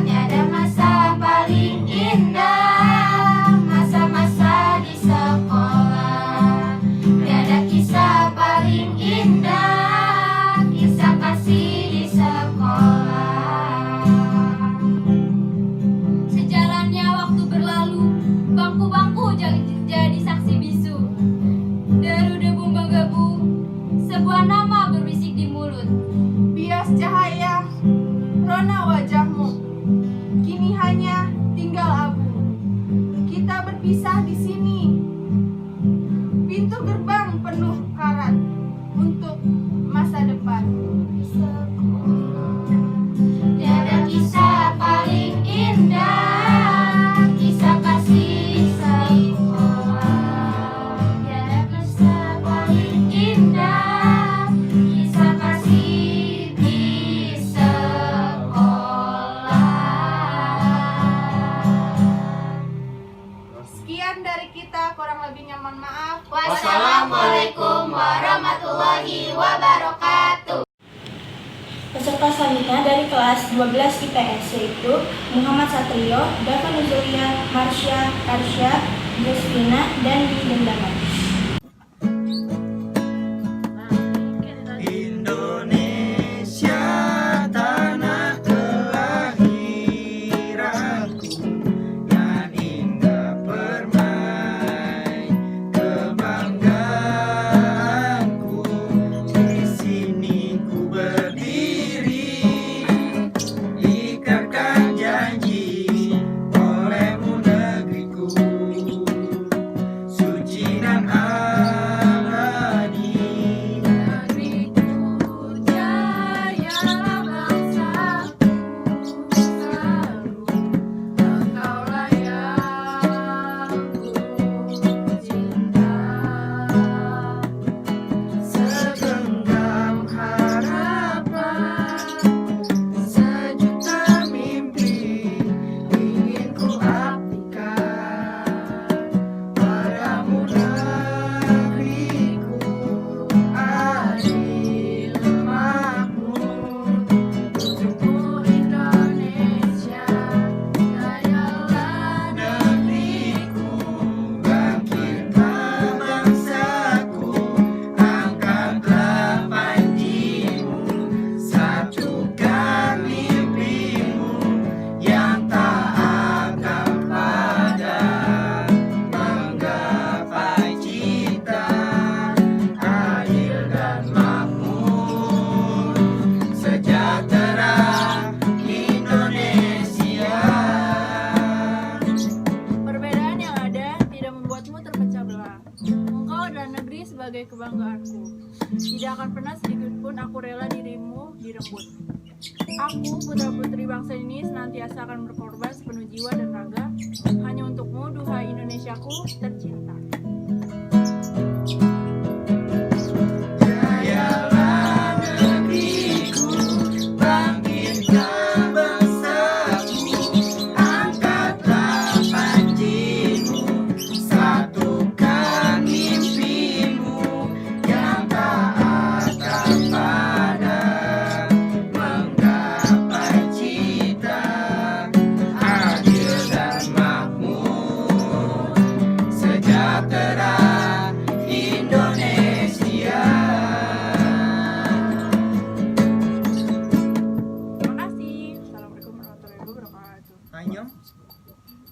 tiada masa paling indah, masa-masa di sekolah. Tiada kisah paling indah, kisah kasih di sekolah. Sejalannya waktu berlalu, bangku-bangku jadi saksi bisu. Deru debu menggebu, sebuah nama berbisik di mulut. Bias cahaya, rona wajahmu, kini hanya tinggal abu. Kita berpisah di sini, pintu gerbang penuh karat untuk masa depan. Tiada kisah paling indah, kisah kasih di sekolah. Tiada kisah paling indah, kisah kasih di sekolah. Sekian dari kita, kurang lebihnya mohon maaf. Wassalamualaikum warahmatullahi wabarakatuh. Peserta selanjutnya dari kelas 12 IPS yaitu Muhammad Satrio, Dava Nuzulia, Marsha, Arsya, Justina, dan Dindaman. Indonesia tanah kelahiranku, nan indah permai kebanggaanku. Di sini ku berdiri, ikatkan janji olehmu negeriku, suci dan abadi. Negeriku jayalah bangsaku, selalu engkaulah yang ku cinta. Segenggam harapan, sejuta mimpi ingin ku abdikan padamu negeriku, adil makmur. Untukmu Indonesia, jayalah Negeriku, bangkitkan bangsaku, angkatlah panjimu, satukan mimpimu yang tak akan padam, menggapai cita adil dan makmur, sejahtera Indonesia. Perbedaan yang ada tidak membuatmu terpecah belah. Engkau adalah negeri sebagai kebanggaanku. Tidak akan pernah sedikit pun aku rela dirimu direnggut. Aku, putra-putri bangsa ini, senantiasa akan berkorban sepenuh jiwa dan raga hanya untukmu, duhai Indonesiaku tercinta. Jayalah negeriku, bangkitkan bangsaku, angkatlah panjimu, satukan mimpimu yang tak akan padam, menggapai cita adil dan makmur, sejahtera Indonesia. Terima kasih. Assalamualaikum warahmatullahi wabarakatuh. Anyong.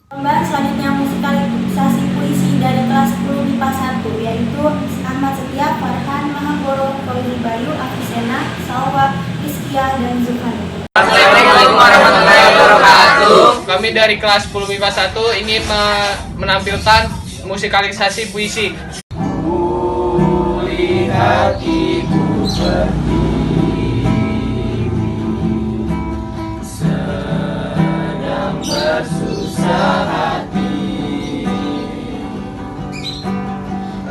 Lomba selanjutnya musikalisasi puisi dari kelas 10 MIPA 1 yaitu Ahmad Setia, Farhan, Mahagoro, Koiri Bayu, Afisena, Salwa, Rizkia, dan Zulfan. Assalamualaikum warahmatullahi wabarakatuh. Kami dari kelas 10 MIPA 1 ingin menampilkan musikalisasi puisi. hatiku berdiri, sedang bersusah hati,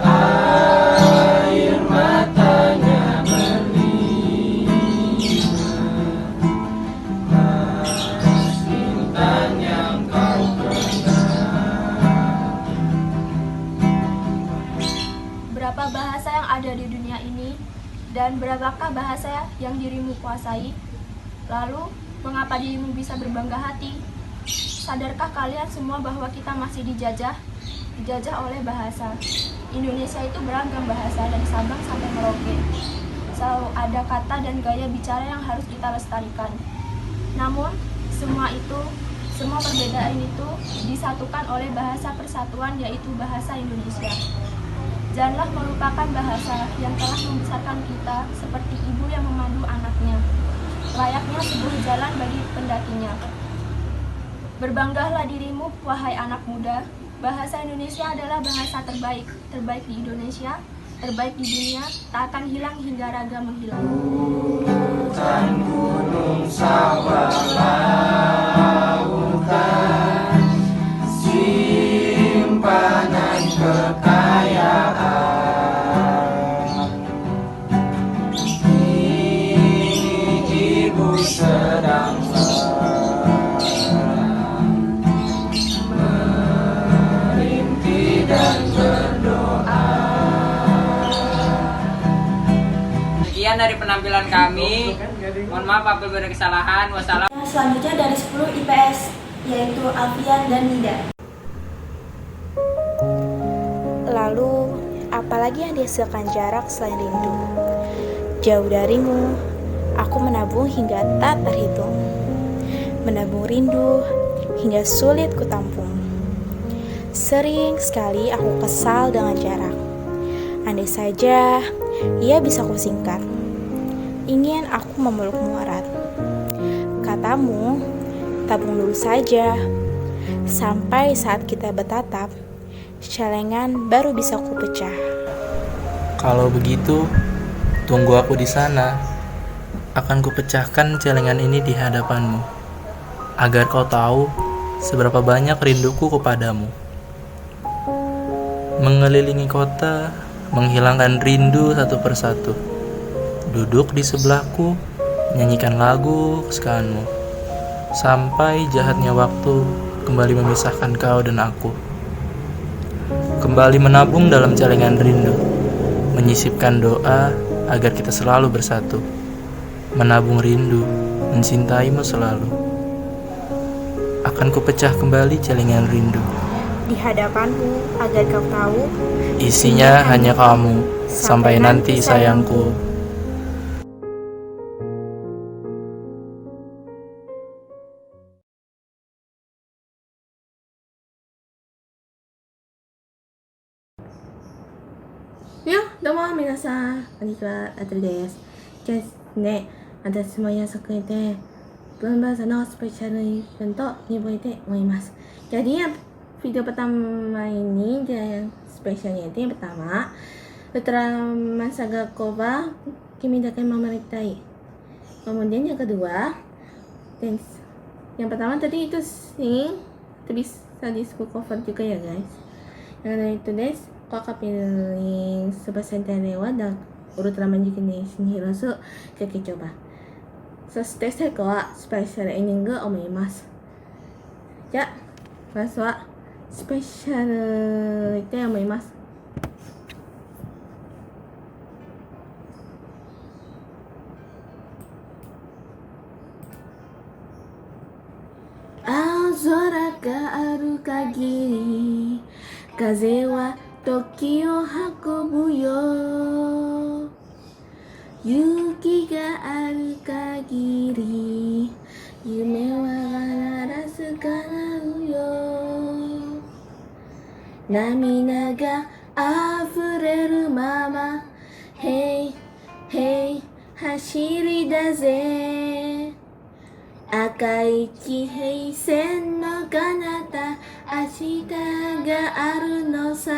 air matanya berlima, intan yang kau Berapa bahasa yang ada di dunia ini, dan berapakah bahasa yang dirimu kuasai? Lalu, mengapa dirimu bisa berbangga hati? Sadarkah kalian semua bahwa kita masih dijajah oleh bahasa? Indonesia itu beragam bahasa dari Sabang sampai Merauke. Selalu ada kata dan gaya bicara yang harus kita lestarikan. Namun, semua perbedaan itu disatukan oleh bahasa persatuan, yaitu bahasa Indonesia. Janganlah melupakan bahasa yang telah membesarkan kita seperti ibu yang memandu anaknya, layaknya sebuah jalan bagi pendakinya. Berbanggalah dirimu, wahai anak muda. Bahasa Indonesia adalah bahasa terbaik di Indonesia, terbaik di dunia, tak akan hilang hingga raga menghilang. Hutan, gunung, sawah, lautan, simpanan kekayaan. Kini ibu sedang merintih dan berdoa. Sekian dari penampilan kami. Mohon maaf apabila ada kesalahan. Wassalam. Selanjutnya dari 10 IPS, yaitu Alfian dan Nida. Lalu, apalagi yang dihasilkan jarak selain rindu? Jauh darimu, aku menabung hingga tak terhitung. Menabung rindu hingga sulit kutampung. Sering sekali aku kesal dengan jarak. Andai saja ia bisa kusingkat. Ingin aku memelukmu erat. Katamu, tabung dulu saja. Sampai saat kita bertatap, celengan baru bisa kupecah. Kalau begitu, tunggu aku di sana. Akan kupecahkan celengan ini di hadapanmu, agar kau tahu seberapa banyak rinduku kepadamu. Mengelilingi kota, menghilangkan rindu satu persatu. Duduk di sebelahku, nyanyikan lagu kesukaanmu, sampai jahatnya waktu kembali memisahkan kau dan aku. Kembali menabung dalam celengan rindu, menyisipkan doa agar kita selalu bersatu. Menabung rindu, mencintaimu selalu. Akan kupecah kembali celengan rindu Di hadapanmu agar kau tahu, isinya hanya kamu, sampai nanti sayangku. Ya, domo minasan, konnichiwa, Atri desu. 今日ですね、私も約束で文bahasaのスペシャルイベントに覚えて思います. Jadi yang video pertama ini dia yang spesialnya itu yang pertama, Ultraman Saga Koba Kimi Dake Mamaritai. Kemudian yang kedua, dan yang pertama tadi itu sing, itu bisa di cover juga ya guys. Yang kedua itu desu. Kakak pilih Super Sentai Rewa dan Ultraman Generation Heroes Keke coba. そして最後はスペシャルエンディングを思います。じゃあまずはスペシャルで思います。青空がある限り風は時を運ぶよ。雪がある限り夢は必ず叶うよ。涙が溢れるまま Hey Hey 走りだぜ。赤い地平線の彼方明日があるのさ。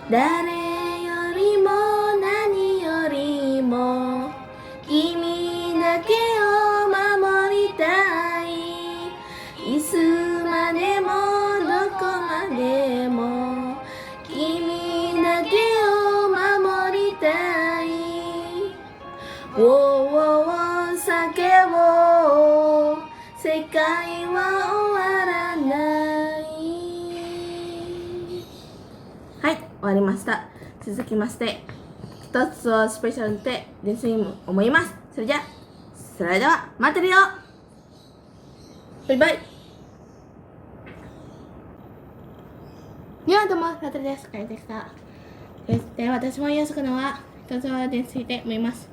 誰よりりも何よりも君だけを守りたい。いつまでもどこまでも君だけを守りたい。ウォーウォーウォー叫ぼう、世界は終わらない。はい、終わりました。続きまして一つをスペシャルで練習に思います。それでは待ってるよ。バイバイ。ではどうも、ラテルです。帰ってきた。で、私も予測のは一つを練習で思います。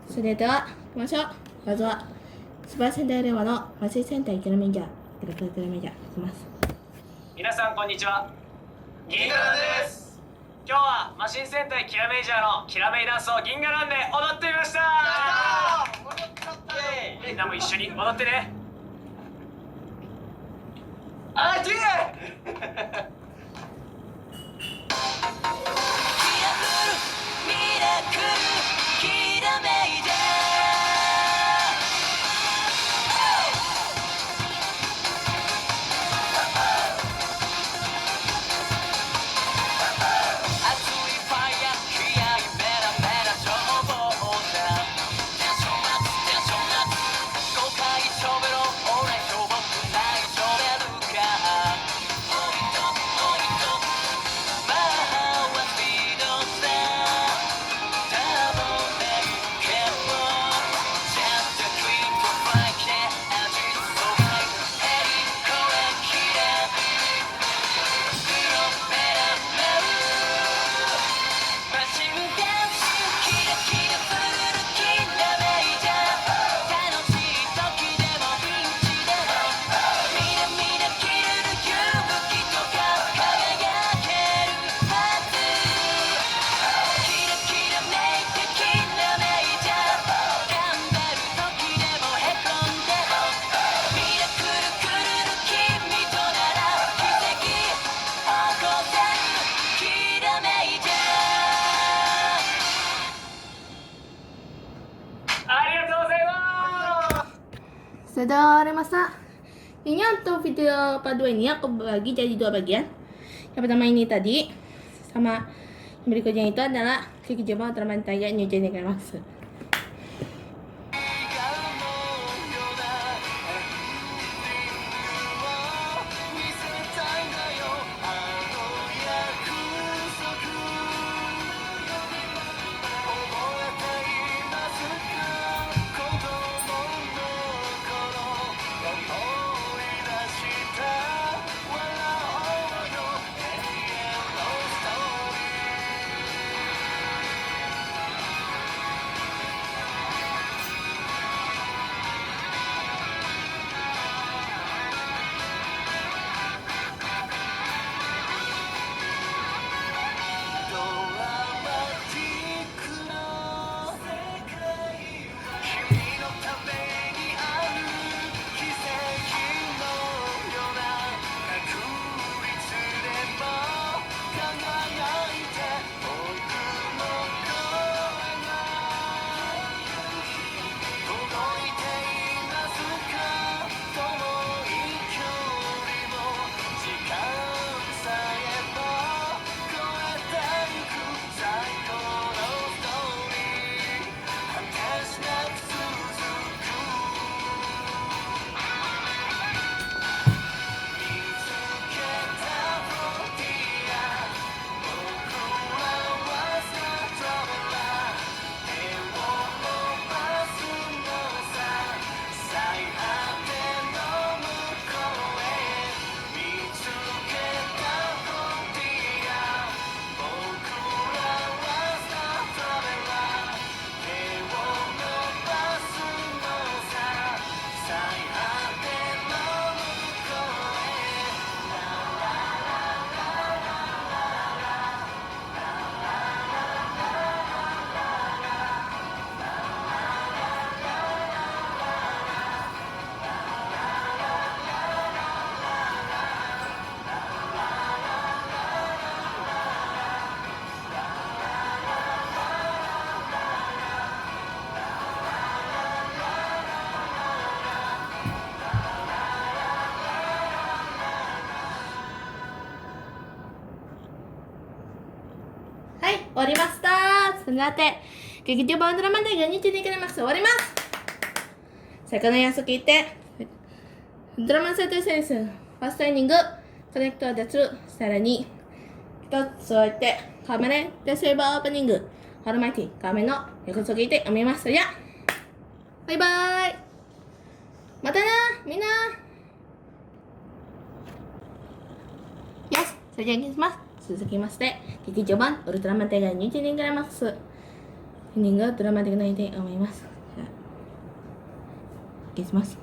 それでは行きましょう。まずはスーパー戦隊レバのマシー戦隊キラメイジャー、いきます。皆さんこんにちは、銀河ランです。今日はマシン戦隊キラメイジャーのキラメイダンスを銀河ランで踊ってみました。みんなも一緒に踊ってね。あっ、きれいSudah終わりました。Ini untuk video part 2 ini aku bagi jadi 2 bagian. Yang pertama ini tadi, sama yang berikutnya itu adalah kekejaman termantaya nyonya Nekamas. 終わりました。さて、劇場版ドラマでが22クライマックス終わります。最後の演奏聞いて、ドラマセットセンス、ファーストエンディング、コネクト脱、さらに、一つ置いて、カメラでセーバーオープニング、ホルマイティ、画面の横続いて読みます。それじゃ、バイバーイ。またな、みんな。よし、それじゃあいきます。続きまして、劇場版ウルトラマンテガ22クライマックス、エンディングドラマ的な意見を思います。じゃあ、いきます。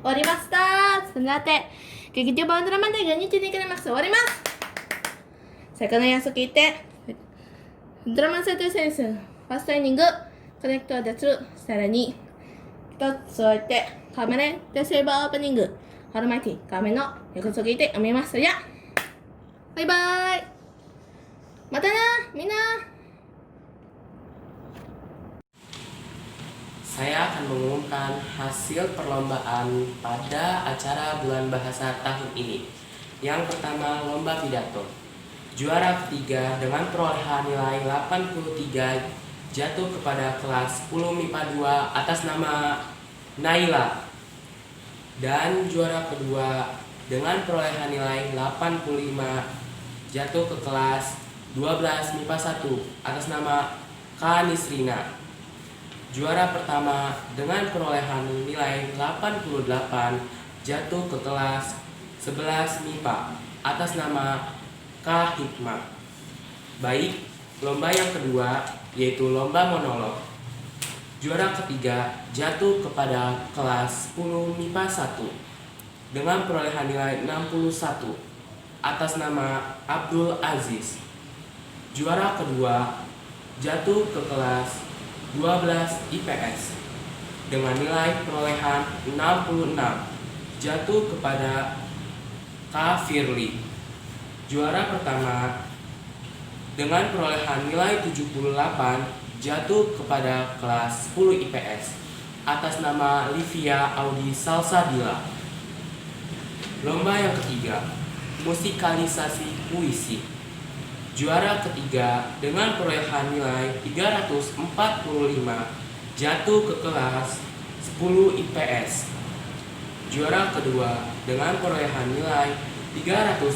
終わりました。さて、劇場版ドラマで現実に行かれます。終わります。魚の約束言って、ドラマセットセンス、ファーストエンディング、コネクトを出する。さらに、一つ置いて、カメラでセーバーオープニング、ホルマイティ、カメの約束言って読みます。それじゃ、バイバーイ。またな、みんな。Saya akan mengumumkan hasil perlombaan pada acara Bulan Bahasa tahun ini. Yang pertama, lomba pidato. Juara ketiga dengan perolehan nilai 83 jatuh kepada kelas 10 MIPA 2 atas nama Naila. Dan juara kedua dengan perolehan nilai 85 jatuh ke kelas 12 MIPA 1 atas nama Kanisrina. Juara pertama dengan perolehan nilai 88 jatuh ke kelas 11 MIPA atas nama K. Hikmah. Baik, lomba yang kedua yaitu lomba monolog. Juara ketiga jatuh kepada kelas 10 MIPA 1 dengan perolehan nilai 61 atas nama Abdul Aziz. Juara kedua jatuh ke kelas 12 IPS dengan nilai perolehan 66 jatuh kepada K. Firly. Juara pertama dengan perolehan nilai 78 jatuh kepada kelas 10 IPS atas nama Livia Audi Salsabila. Lomba yang ketiga, musikalisasi puisi. Juara ketiga dengan perolehan nilai 345 jatuh ke kelas 10 IPS. Juara kedua dengan perolehan nilai 347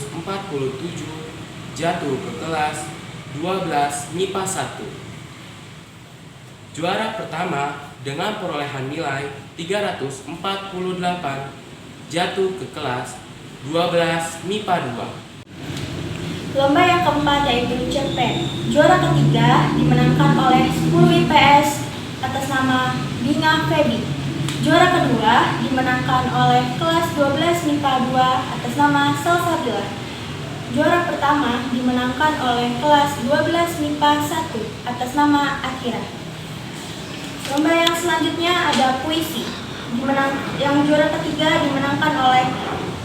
jatuh ke kelas 12 MIPA 1. Juara pertama dengan perolehan nilai 348 jatuh ke kelas 12 MIPA 2. Lomba yang keempat yaitu cerpen. Juara ketiga dimenangkan oleh 10 IPS atas nama Dina Febi. Juara kedua dimenangkan oleh kelas 12 MIPA 2 atas nama Salsabila. Juara pertama dimenangkan oleh kelas 12 MIPA 1 atas nama Akira. Lomba yang selanjutnya ada puisi. Yang juara ketiga dimenangkan oleh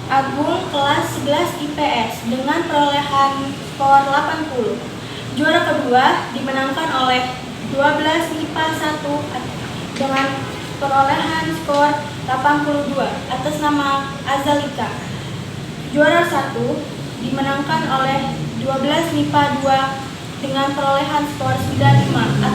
Agung kelas 11 IPS dengan perolehan skor 80. Juara kedua dimenangkan oleh 12 MIPA 1 dengan perolehan skor 82 atas nama Azalika. Juara 1 dimenangkan oleh 12 MIPA 2 dengan perolehan skor 95